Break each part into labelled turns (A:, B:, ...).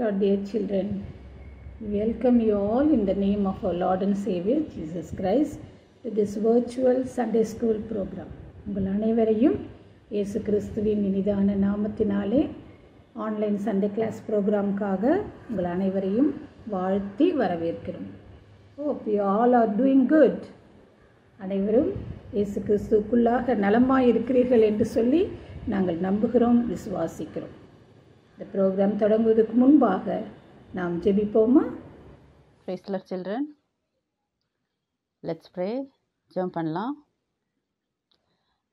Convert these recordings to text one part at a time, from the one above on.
A: Lord, dear children. We welcome you all in the name of our Lord and Savior Jesus Christ to this virtual Sunday School program. உங்கள் அனைவரையும் இயேசு கிறிஸ்துவின் இனிதான நாமத்தினாலே online Sunday class ப்ரோக்ராமுக்காக உங்கள் அனைவரையும் வாழ்த்தி வரவேற்கிறோம். Hope you all are doing good. அனைவரும் இயேசு கிறிஸ்துவுக்குள்ளாக நலமாய் இருக்கிறீர்கள் என்று சொல்லி நாங்கள் நம்புகிறோம், விசுவாசிக்கிறோம். இந்த ப்ரோக்ராம் தொடங்குவதற்கு முன்பாக நாம் ஜெபிப்போமா?
B: Praise the Lord, children. Let's pray. ஜெபம் பண்ணலாம்.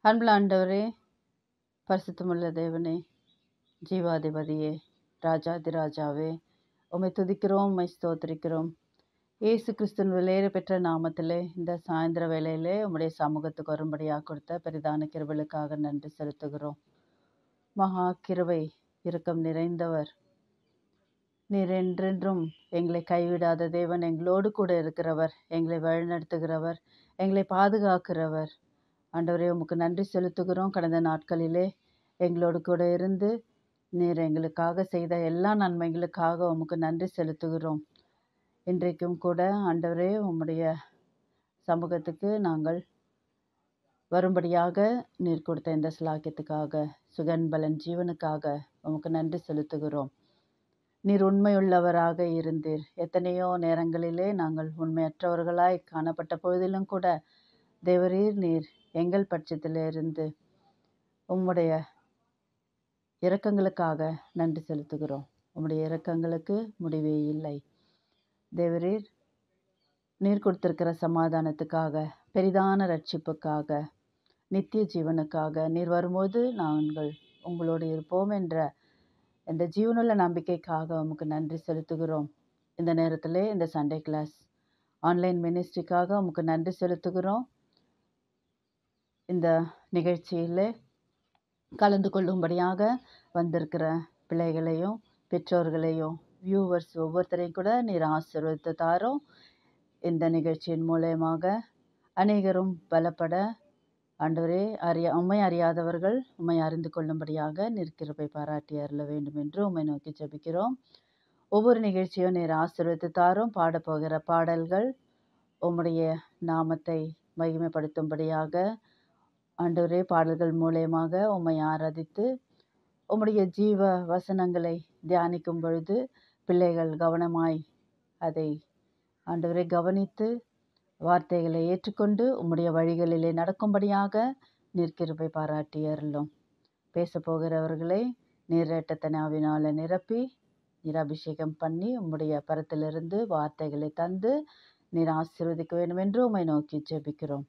B: அன்புள்ள ஆண்டவரே, பரிசுத்தமுள்ள தேவனே, ஜீவாதிபதியே, ராஜாதிராஜாவே, உம்மை துதிக்கிறோம், உம்மை ஸ்தோத்திரிக்கிறோம். இயேசு கிறிஸ்துவின் விலையேற பெற்ற நாமத்திலே இந்த சாயந்தர வேளையிலே உம்முடைய சமூகத்துக்கு வரும்படியாக கொடுத்த பெரிதான கிருபைகளுக்காக நன்றி செலுத்துகிறோம். மகா கிருபை இரக்கம் நிறைந்தவர், நீர் என்றென்றும் எங்களை கைவிடாத தேவன், எங்களோடு கூட இருக்கிறவர், எங்களை வழிநடத்துகிறவர், எங்களை பாதுகாக்கிறவர். ஆண்டவரே, உமக்கு நன்றி செலுத்துகிறோம். கடந்த நாட்களிலே எங்களோடு கூட இருந்து நீர் எங்களுக்காக செய்த எல்லா நன்மைகளுக்காக உமக்கு நன்றி செலுத்துகிறோம். இன்றைக்கும் கூட ஆண்டவரே, உம்முடைய சமூகத்துக்கு நாங்கள் வரும்படியாக நீர் கொடுத்த இந்த சிலாக்கியத்துக்காக, சுகன்பலன் ஜீவனுக்காக உமக்கு நன்றி செலுத்துகிறோம். நீர் உண்மையுள்ளவராக இருந்தீர். எத்தனையோ நேரங்களிலே நாங்கள் உண்மையற்றவர்களாய் காணப்பட்ட பொழுதிலும் கூட தேவரீர் நீர் எங்கள் பட்சத்திலிருந்து உம்முடைய இரக்கங்களுக்காக நன்றி செலுத்துகிறோம். உம்முடைய இரக்கங்களுக்கு முடிவே இல்லை. தேவரீர் நீர் கொடுத்திருக்கிற சமாதானத்துக்காக, பெரிதான ரட்சிப்புக்காக, நித்திய ஜீவனுக்காக, நீர் வரும்போது நாங்கள் உங்களோடு இருப்போம் என்ற இந்த ஜீவனுள்ள நம்பிக்கைக்காக உமக்கு நன்றி செலுத்துகிறோம். இந்த நேரத்தில் இந்த சண்டே கிளாஸ் ஆன்லைன் மினிஸ்ட்ரிக்காக உமக்கு நன்றி செலுத்துகிறோம். இந்த நிகழ்ச்சியில் கலந்து கொள்ளும்படியாக வந்திருக்கிற பிள்ளைகளையும் பெற்றோர்களையும் வியூவர்ஸ் ஒவ்வொருத்தரையும் கூட நீர் ஆசீர்வதித்து தாரும். இந்த நிகழ்ச்சியின் மூலமாக அநேகரும் பலப்பட, ஆண்டவரே, உம்மை அறியாதவர்கள் உம்மை அறிந்து கொள்ளும்படியாக நீர் கிருபை பாராட்டி அருள வேண்டும் என்று உம்மை நோக்கி ஜெபிக்கிறோம். ஒவ்வொரு நிகழ்ச்சியும் நீர் ஆசீர்வதித்து தாரும். பாடப்போகிற பாடல்கள் உம்முடைய நாமத்தை மகிமைப்படுத்தும்படியாக, ஆண்டவரே, பாடல்கள் மூலமாக உம்மை ஆராதித்து உம்முடைய ஜீவ வசனங்களை தியானிக்கும் பொழுது பிள்ளைகள் கவனமாய் அதை ஆண்டவரை கவனித்து வார்த்தைகளை ஏற்றுக்கொண்டு உம்முடைய வழிகளிலே நடக்கும்படியாக நீர் கிருபை பாராட்டி அருளும். பேசப்போகிறவர்களை நீர் இரட்டத்தனாவினால் நிரப்பி நீர் அபிஷேகம் பண்ணி உம்முடைய பரத்திலிருந்து வார்த்தைகளை தந்து நீர் ஆசீர்வதிக்க வேண்டும் என்று உம்மை நோக்கி ஜெபிக்கிறோம்.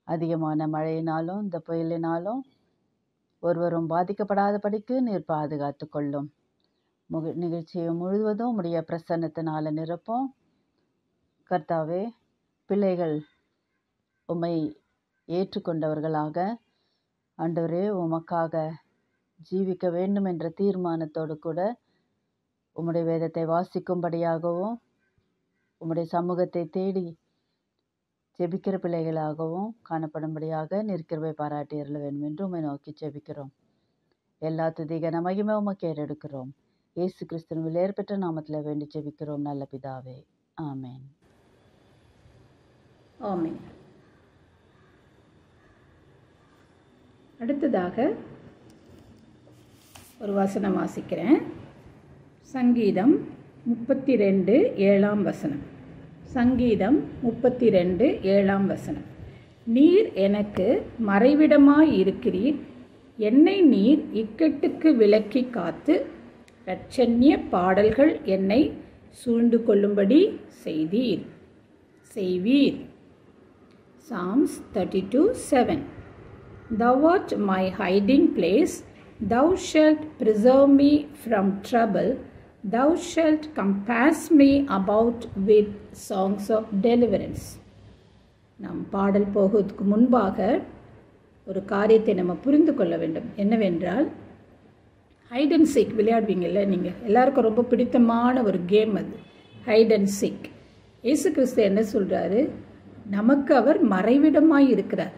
B: அதிகமான மழையினாலும் இந்த புயலினாலும் ஒருவரும் பாதிக்கப்படாதபடிக்கு நீர் பாதுகாத்து கொள்ளும். நிகழ்ச்சியை முழுவதும் உம்முடைய பிரசன்னத்தினால நிரப்போம். கர்த்தாவே, பிள்ளைகள் உம்மை ஏற்றுக்கொண்டவர்களாக, ஆண்டவரே, உமக்காக ஜீவிக்க வேண்டும் என்ற தீர்மானத்தோடு கூட உம்முடைய வேதத்தை வாசிக்கும்படியாகவும் உம்முடைய சமூகத்தை தேடி ஜெபிக்கிற பிள்ளைகளாகவும் காணப்படும்படியாக நீர் கிருபை பாராட்டி அருள வேண்டும் என்று உம்மை நோக்கி ஜெபிக்கிறோம். எல்லா துதிகன மகிமை உமக்கு ஏறெடுக்கிறோம். இயேசு கிறிஸ்துவின் விலையேற பெற்ற நாமத்தில் வேண்டி ஜெபிக்கிறோம் நல்ல பிதாவே, ஆமென்.
A: ஆமென். அடுத்ததாக ஒரு வசனம் வாசிக்கிறேன். சங்கீதம் 32 7ஆம் வசனம். சங்கீதம் 32 7ஆம் வசனம். நீர் எனக்கு மறைவிடமாய் இருக்கிறீர், என்னை நீர் இக்கட்டுக்கு விலக்கி காத்து இரட்சண்ய பாடல்கள் என்னை சூழ்ந்து கொள்ளும்படி செய்வீர். Psalms 32:7. Thou art my hiding place, thou shalt preserve me from trouble, thou shalt compass me about with songs of deliverance. நாம் பாடல் போகிறதுக்கு முன்பாக ஒரு காரியத்தை நம்ம புரிந்து கொள்ள வேண்டும். என்னவென்றால், ஹைட் அண்ட் சீக் விளையாடுவீங்கள்ல நீங்கள், எல்லாருக்கும் ரொம்ப பிடித்தமான ஒரு கேம் அது, ஹைட் அண்ட் சீக். இயேசு கிறிஸ்து என்ன சொல்கிறாரு? நமக்கு அவர் மறைவிடமாய் இருக்கிறார்,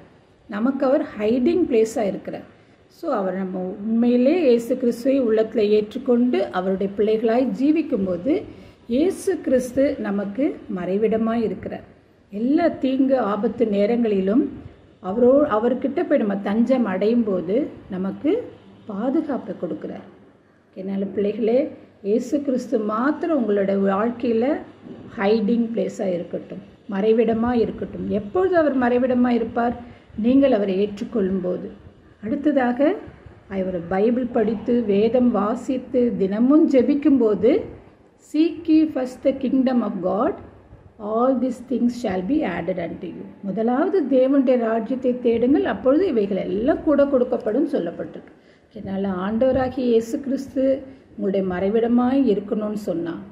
A: நமக்கு அவர் ஹைடிங் பிளேஸாக இருக்கிறார். ஸோ அவர் நம்ம உண்மையிலே இயேசு கிறிஸ்துவை உள்ளத்தில் ஏற்றுக்கொண்டு அவருடைய பிள்ளைகளாய் ஜீவிக்கும்போது இயேசு கிறிஸ்து நமக்கு மறைவிடமாக இருக்கிறார். எல்லா தீங்கு ஆபத்து நேரங்களிலும் அவர்கிட்ட போய் நம்ம தஞ்சம் அடையும் போது நமக்கு பாதுகாப்பை கொடுக்குறார். என்னால் பிள்ளைகளே, இயேசு கிறிஸ்து மாத்திரம் உங்களோட வாழ்க்கையில் ஹைடிங் பிளேஸாக இருக்கட்டும், மறைவிடமாக இருக்கட்டும். எப்பொழுது அவர் மறைவிடமாக இருப்பார்? நீங்கள் அவரை ஏற்றுக்கொள்ளும்போது. அடுத்ததாக அவர் பைபிள் படித்து வேதம் வாசித்து தினமும் ஜெபிக்கும்போது, seek ye first the kingdom of God, all these things shall be added unto you. முதலாவது தேவனுடைய ராஜ்யத்தை தேடுங்கள், அப்பொழுது இவைகள் எல்லாம் கூட கொடுக்கப்படும் சொல்லப்பட்டிருக்கு. என்னால் ஆண்டவராகிய இயேசு கிறிஸ்து உங்களுடைய மறைவிடமாய் இருக்கணும்னு சொன்னால்,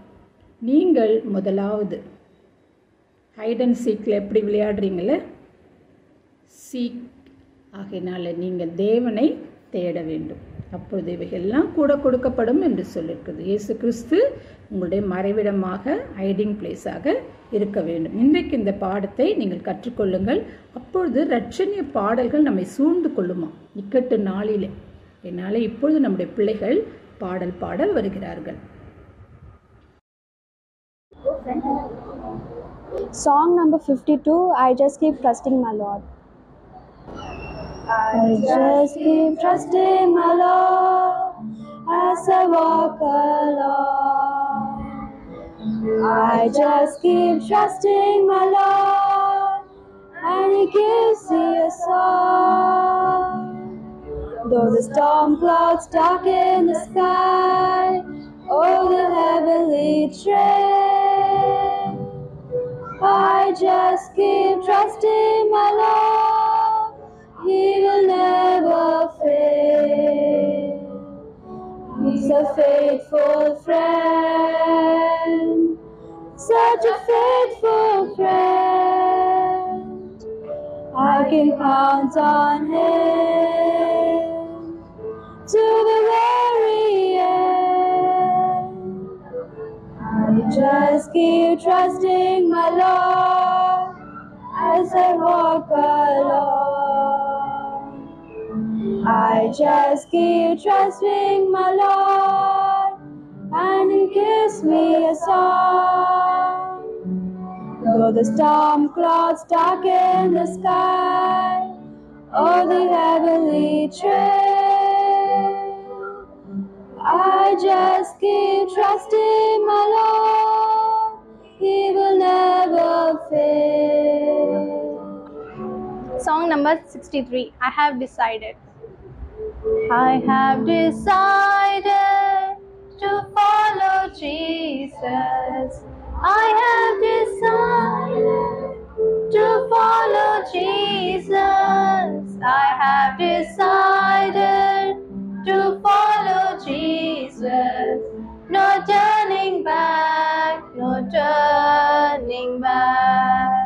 A: நீங்கள் முதலாவது ஹைட் அண்ட் சீக்கில் எப்படி விளையாடுறீங்களே, சீக் ஆகையினால நீங்கள் தேவனை தேட வேண்டும், அப்பொழுது இவைகள்லாம் கூட கொடுக்கப்படும் என்று சொல்லியிருக்குது. இயேசு கிறிஸ்து உங்களுடைய மறைவிடமாக ஹைடிங் பிளேஸாக இருக்க வேண்டும். இன்றைக்கு இந்த பாடத்தை நீங்கள் கற்றுக்கொள்ளுங்கள். அப்பொழுது இரட்சணிய பாடல்கள் நம்மை சூழ்ந்து கொள்ளுமா இக்கட்டு நாளிலே. என்னால் இப்பொழுது நம்முடைய பிள்ளைகள் பாடல் பாட வருகிறார்கள்.
C: Song number 52, I just keep trusting my Lord. I just keep trusting my Lord as I walk along. I just keep trusting my Lord and He gives me a song. Though the storm clouds darken the sky, oh the heavenly train, I just keep trusting my Lord, He will never fail. He's a faithful friend, such a faithful friend. I can count on Him to the very end. I just keep trusting my Lord as I walk along. I just keep trusting my Lord and He gives me a song. Though the storm clouds darken the sky, oh the heavenly train, I just keep trusting my Lord, He will never fail.
D: Song number 63, I have decided. I have decided to follow Jesus. I have decided to follow Jesus. I have decided to follow Jesus. No turning back, no turning back.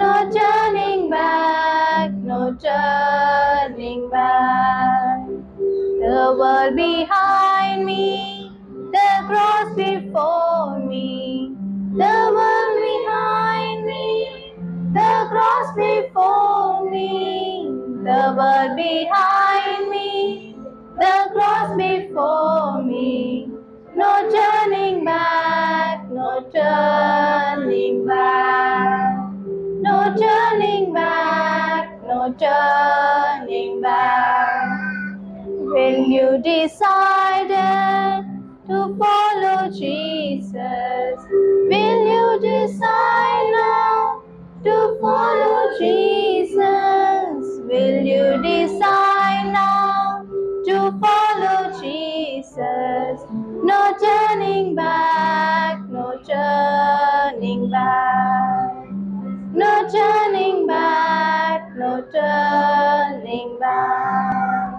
D: No turning back, no turning back. The world behind me, the cross before me. The world behind me, the cross before me. The world behind me, the cross before me. No turning back, no turning back. No turning back, no turning back. When you decided to follow Jesus, will you decide now to follow Jesus? Will you decide now to follow Jesus? No turning back, no turning back. No turning back, no turning back.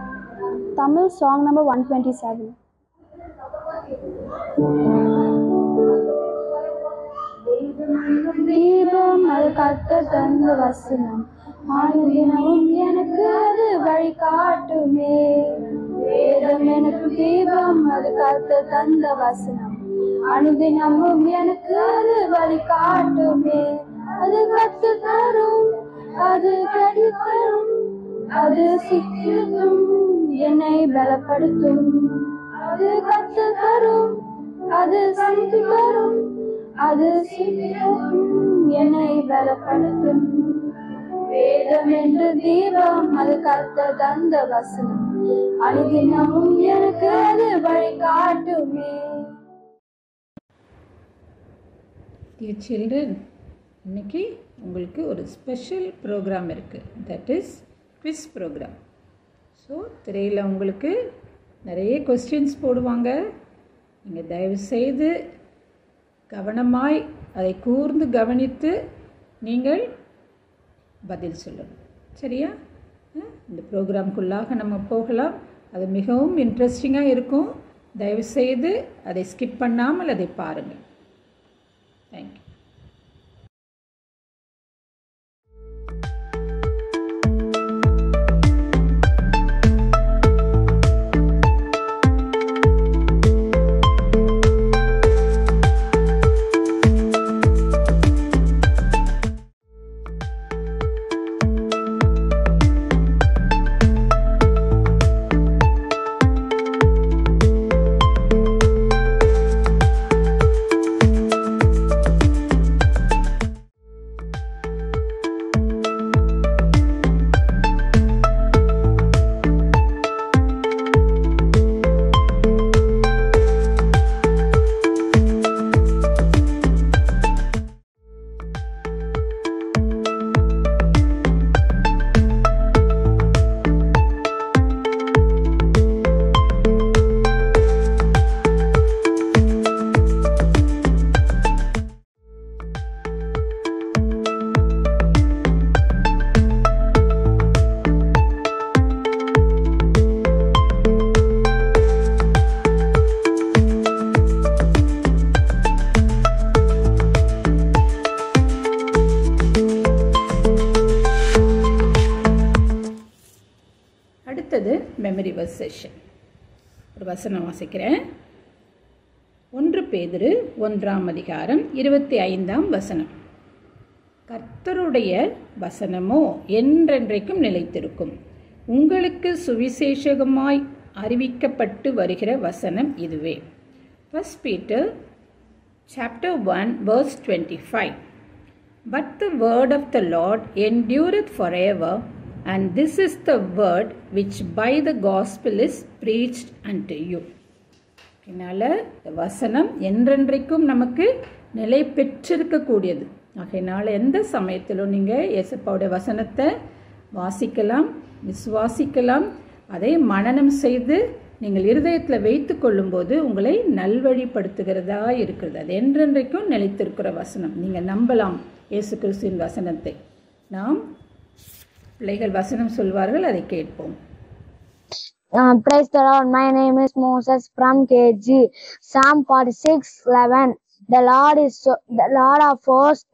C: Tamil song number 127. தீபம் அது கர்த்தர் தந்த வசனம், ஆனுதினமும் எனக்கு அது வழி காட்டுமே. வேதம் எனக்கு தீபம் அது கர்த்தர் தந்த வசனம், அனுதினமும் எனக்கு அது வழி காட்டுமே. அது கத்து தரும், அது கடி தரும், அது சிக்கிடும் என்னை பலப்படுத்தும். அது கத்து தரும், அது சக்தி தரும், அது சீக்கிரம் என்னை பலப்படுத்தும். வேதம் என்று தீபம், அது கர்த்தர் தந்த வசனம், அனுதினமும் எனக்கு அது வழிகாட்டுமே.
A: Dear children, இன்னைக்கு உங்களுக்கு ஒரு ஸ்பெஷல் ப்ரோக்ராம் இருக்குது. That is quiz program. So திரையில் உங்களுக்கு நிறைய கொஸ்டின்ஸ் போடுவாங்க. நீங்கள் தயவுசெய்து கவனமாய் அதை கூர்ந்து கவனித்து நீங்கள் பதில் சொல்லணும். சரியா? இந்த ப்ரோக்ராம்குள்ளாக நம்ம போகலாம். அது மிகவும் இன்ட்ரெஸ்டிங்காக இருக்கும். தயவுசெய்து அதை ஸ்கிப் பண்ணாமல் அதை பாருங்கள். தேங்க்யூ. அடுத்தது மெமரி வர்ஸ் செஷன். ஒரு வசனம் வாசிக்கிறேன். 1 பேதுரு 1:25 வசனம். கர்த்தருடைய வசனமோ என்றென்றைக்கும் நிலைத்திருக்கும். உங்களுக்கு சுவிசேஷகமாய் அறிவிக்கப்பட்டு வருகிற வசனம் இதுவே. 1 Peter chapter 1 verse 25. But the word of the Lord endureth forever, and this is the word which by the gospel is preached unto you. இதனால் வசனம் என்றென்றைக்கும் நமக்கு நிலை பெற்றிருக்கக்கூடியது. ஆகையினால் எந்த சமயத்திலும் நீங்கள் இயேசுப்பாவுடைய வசனத்தை வாசிக்கலாம், விசுவாசிக்கலாம். அதை மனனம் செய்து நீங்கள் இருதயத்தில் வைத்து கொள்ளும்போது உங்களை நல்வழிப்படுத்துகிறதா இருக்கிறது. அது என்றென்றைக்கும் நிலைத்திருக்கிற வசனம். நீங்கள் நம்பலாம் இயேசு கிறிஸ்துவின் வசனத்தை. நாம் பிள்ளைகள் வசனம் சொல்வார்கள், அதை கேட்போம்.
C: Praise the Lord. My name is Moses from KG. Psalm 46:11. The Lord of hosts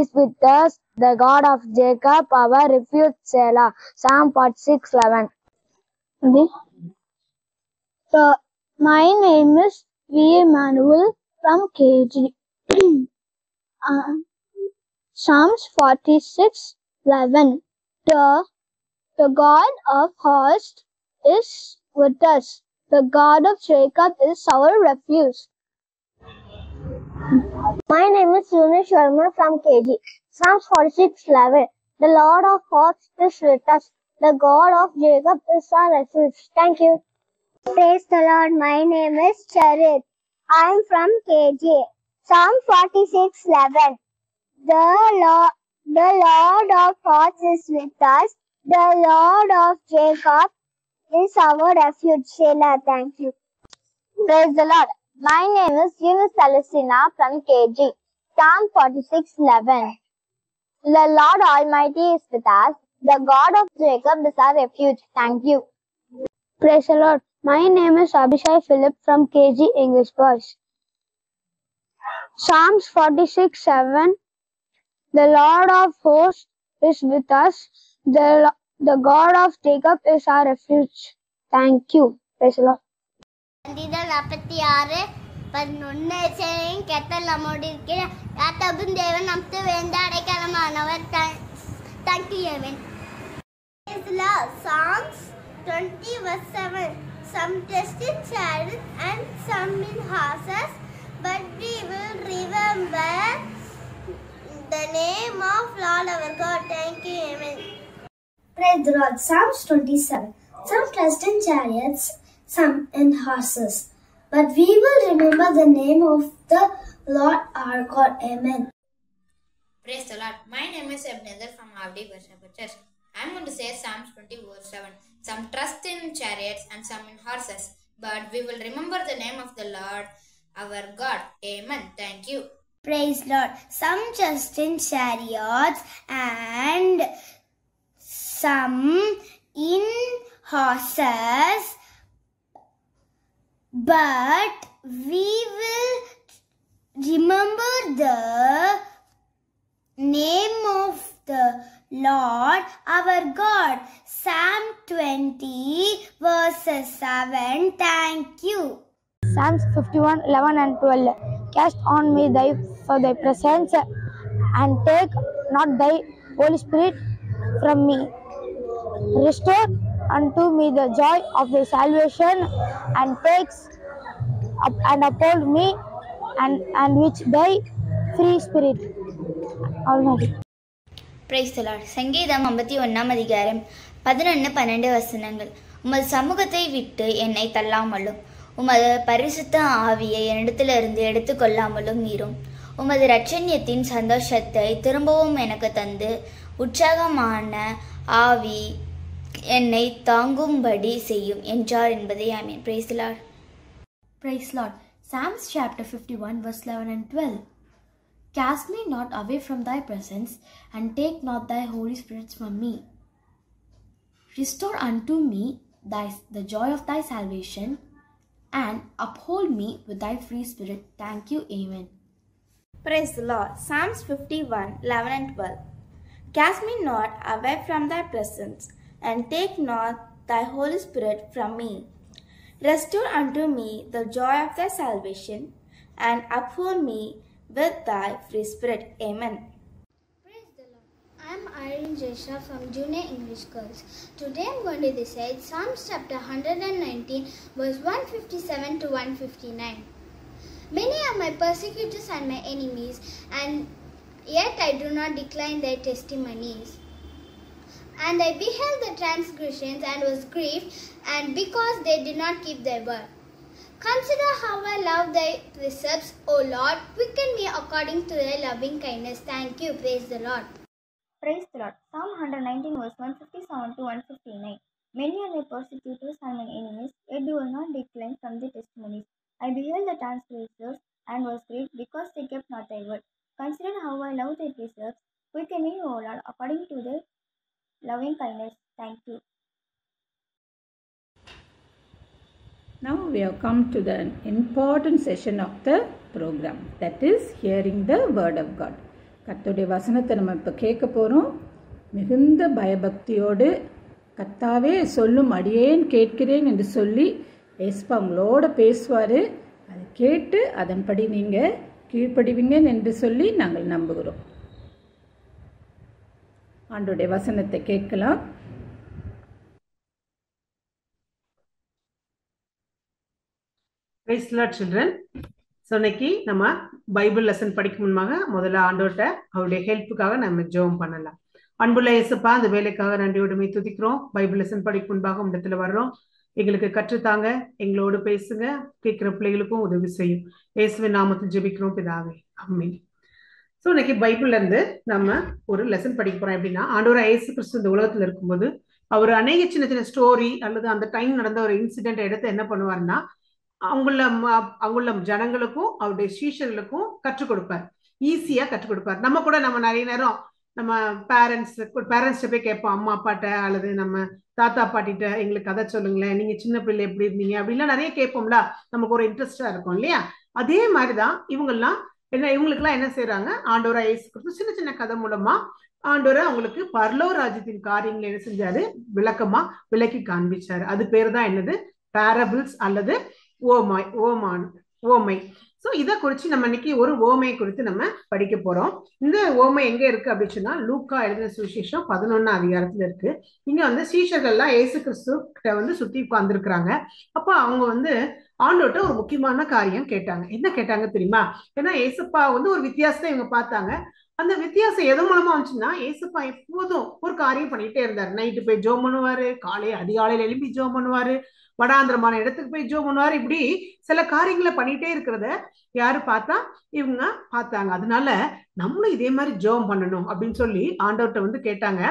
C: is with us. The God of Jacob, our refuge, Selah. Psalm 46:11. My name is V. Emmanuel from KG. Psalms 46:11. The God of hosts is with us. The God of Jacob is our refuge. My name is Yunesh Sharma from KG. Psalms 46:11. The Lord of hosts is with us. The God of Jacob is our refuge. Thank you. Praise the Lord. My name is Charit. I am from KG. Psalm 46:11. The Lord of hosts is with us. The Lord of Jacob is our refuge. Selah. Thank you. Praise the Lord. My name is Eunice Celestina from KG. Psalm 46:11. The Lord Almighty is with us. The God of Jacob is our refuge. Thank you. Praise the Lord. My name is Abhishek Philip from KG English Boys. Psalms 46:7. The Lord of hosts is with us. The God of Jacob is our refuge. Thank you. Praise the Lord.
E: Sangidal 46:11 கேட்டல் நம்மோடு இருக்கிற யாத்தபும் தேவன் நமக்கு வேண்ட அடைக்கலமானவர். Thank you, Evan. Psalms 20 verse 7. Some trust in chariots and some in horses, but we will remember the name of Lord our God. Thank you. Amen.
C: Praise the Lord. Psalms 27. Some trust in chariots, some in horses, but we will remember the name of the Lord our God. Amen.
F: Praise the Lord. My name is Ebenezer from Avdi Worship Church. I am going to say Psalms 20 verse 7. Some trust in chariots and some in horses, but we will remember the name of the Lord our God. Amen. Thank you.
E: Praise Lord. Some trust in chariots and some in horses, but we will remember the name of the Lord our God. Psalm 20 verses 7. Thank you.
G: Psalms 51, 11 and 12. Cast on me for thy presence, and take not thy Holy Spirit from me. Restore unto me the joy of thy salvation, and takes up and uphold me, and which thy free spirit. Almighty.
H: Price the Lord. சங்கீதம் 51 அதிகாரம் 11-12 வசனங்கள். உமது சமூகத்தை விட்டு என்னை தள்ளாமலும் உமது பரிசுத்த ஆவியை என்னிடத்திலிருந்து எடுத்துக்கொள்ளாமலும் இரும். உமது இரட்சண்யத்தின் சந்தோஷத்தை திரும்பவும் எனக்கு தந்து உற்சாகமான ஆவி என்னை தாங்கும்படி செய்யும் என்றார் என்பதை amen. Praise the lord.
I: Praise Lord. Psalms chapter 51 verse 11 and 12. Cast me not away from thy presence, and take not thy Holy Spirit from me. Restore unto me the joy of thy salvation, and uphold me with thy free spirit. Thank you. Amen.
J: Praise the Lord. Psalms 51, 11 and 12. Cast me not away from thy presence, and take not thy Holy Spirit from me. Restore unto me the joy of thy salvation, and uphold me with thy free spirit. Amen.
C: Praise the Lord. I am Irene Jesha from Junior English Girls. Today I am going to recite Psalms chapter 119 verse 157 to 159. Many are my persecutors and my enemies, and yet I do not decline their testimonies. And I beheld the transgressions and was grieved, and because they did not keep their word. Consider how I love thy precepts, O Lord. Quicken me according to thy loving kindness. Thank you. Praise the Lord.
J: Praise the Lord. Psalm 119 verse 157 to 159. Many are my persecutors and my enemies, yet do not decline from the testimonies. I beheld the transgressors and was grieved because they kept not thy word. Consider how I love thy precepts. Quicken me, O Lord, according to thy loving kindness. Thank you.
A: Now we have come to the important session of the program, that is hearing the word of God. கர்த்தருடைய வசனத்தை நம்ம இப்போ கேட்க போகிறோம். மிகுந்த பயபக்தியோடு கர்த்தாவே சொல்லும் அடியேன் கேட்கிறேன் என்று சொல்லி ஏசப்பா உங்களோட பேசுவார். அதை கேட்டு அதன்படி நீங்கள் கீழ்ப்படிவீங்க என்று சொல்லி நாங்கள் நம்புகிறோம். ஆண்டவருடைய வசனத்தை கேட்கலாம்.
K: Praise the Lord, children. So இன்னைக்கு நம்ம பைபிள் லெசன் படிக்கும் முன்பாக முதல்ல ஆண்டவர்கிட்ட அவருடைய ஹெல்ப்புக்காக நம்ம ஜெபம் பண்ணலாம். அன்புள்ள இயேசுப்பா, அந்த வேலைக்காக நன்றியோடுமை துதிக்கிறோம். பைபிள் லெசன் படிக்கும் முன்பாக இடத்துல வர்றோம். எங்களுக்கு கற்றுத்தாங்க, எங்களோடு பேசுங்க, கேட்கிற பிள்ளைகளுக்கும் உதவி செய்யும். இயேசுவின் நாமத்தில் ஜெபிக்கிறோம் பிதாவே, ஆமென். ஸோ இன்னைக்கு பைபிள்ல இருந்து நம்ம ஒரு லெசன் படிக்க போறோம். எப்படின்னா, ஆண்டவராகிய இயேசு கிறிஸ்து இந்த உலகத்துல இருக்கும்போது அவர் அநேக சின்ன சின்ன ஸ்டோரி அல்லது அந்த டைம் நடந்த ஒரு இன்சிடென்ட் எடுத்து என்ன பண்ணுவாருன்னா அவங்கள ஜனங்களுக்கும் அவருடைய சீஷர்களுக்கும் கற்றுக் கொடுப்பார். ஈஸியா கற்றுக் கொடுப்பார். நம்ம நிறைய நேரம் நம்ம பேரண்ட்ஸ்ட போய் கேட்போம், அம்மா அப்பாட்ட அல்லது நம்ம தாத்தா பாட்டிட்ட எங்களுக்கு கதை சொல்லுங்களேன், நீங்க சின்ன பிள்ளை எப்படி இருந்தீங்க அப்படின்லாம் நிறைய கேட்போம்ல, நமக்கு ஒரு இன்ட்ரெஸ்டா இருக்கும் இல்லையா? அதே மாதிரிதான் இவங்களுக்குலாம் என்ன செய்யறாங்க, ஆண்டவராகிய இயேசு கிறிஸ்து சின்ன சின்ன கதை மூலமா ஆண்டவரை அவங்களுக்கு பரலோக ராஜ்யத்தின் காரியங்களை என்ன செஞ்சாரு, விளக்கமா விளக்கி காண்பிச்சாரு. அது பேர் தான் என்னது, பேரபிள்ஸ் அல்லது ஓமை. ஸோ இதை குறித்து நம்ம இன்னைக்கு ஒரு ஓமையை குறித்து நம்ம படிக்க போறோம். இந்த ஓமை எங்க இருக்கு அப்படின்னு சொன்னா லூக்கா எழுதின சுவிசேஷம் 11ஆம் அதிகாரத்துல இருக்கு. இங்க வந்து சீஷர்கள்லாம் இயேசு கிறிஸ்து கிட்ட வந்து சுத்தி உட்கார்ந்துருக்கிறாங்க. அப்போ அவங்க வந்து ஆண்டோட்ட ஒரு முக்கியமான காரியம் கேட்டாங்க. என்ன கேட்டாங்க தெரியுமா? ஏன்னா ஏசப்பா வந்து ஒரு வித்தியாசத்தை இவங்க பார்த்தாங்க. அந்த வித்தியாசம் எது மூலமா வந்துச்சுன்னா, ஏசப்பா எப்போதும் ஒரு காரியம் பண்ணிட்டே இருந்தாரு. நைட்டு போய் ஜோம் பண்ணுவாரு, அதிகாலையில எழுப்பி ஜோம் பண்ணுவாரு, வடாந்திரமான இடத்துக்கு போய் ஜோம் பண்ணுவாரு. இப்படி சில காரியங்களை பண்ணிட்டே இருக்கிறத யாரு பார்த்தா இவங்க பார்த்தாங்க. அதனால நம்மளும் இதே மாதிரி ஜோம் பண்ணணும் அப்படின்னு சொல்லி ஆண்டவர்கிட்ட வந்து கேட்டாங்க.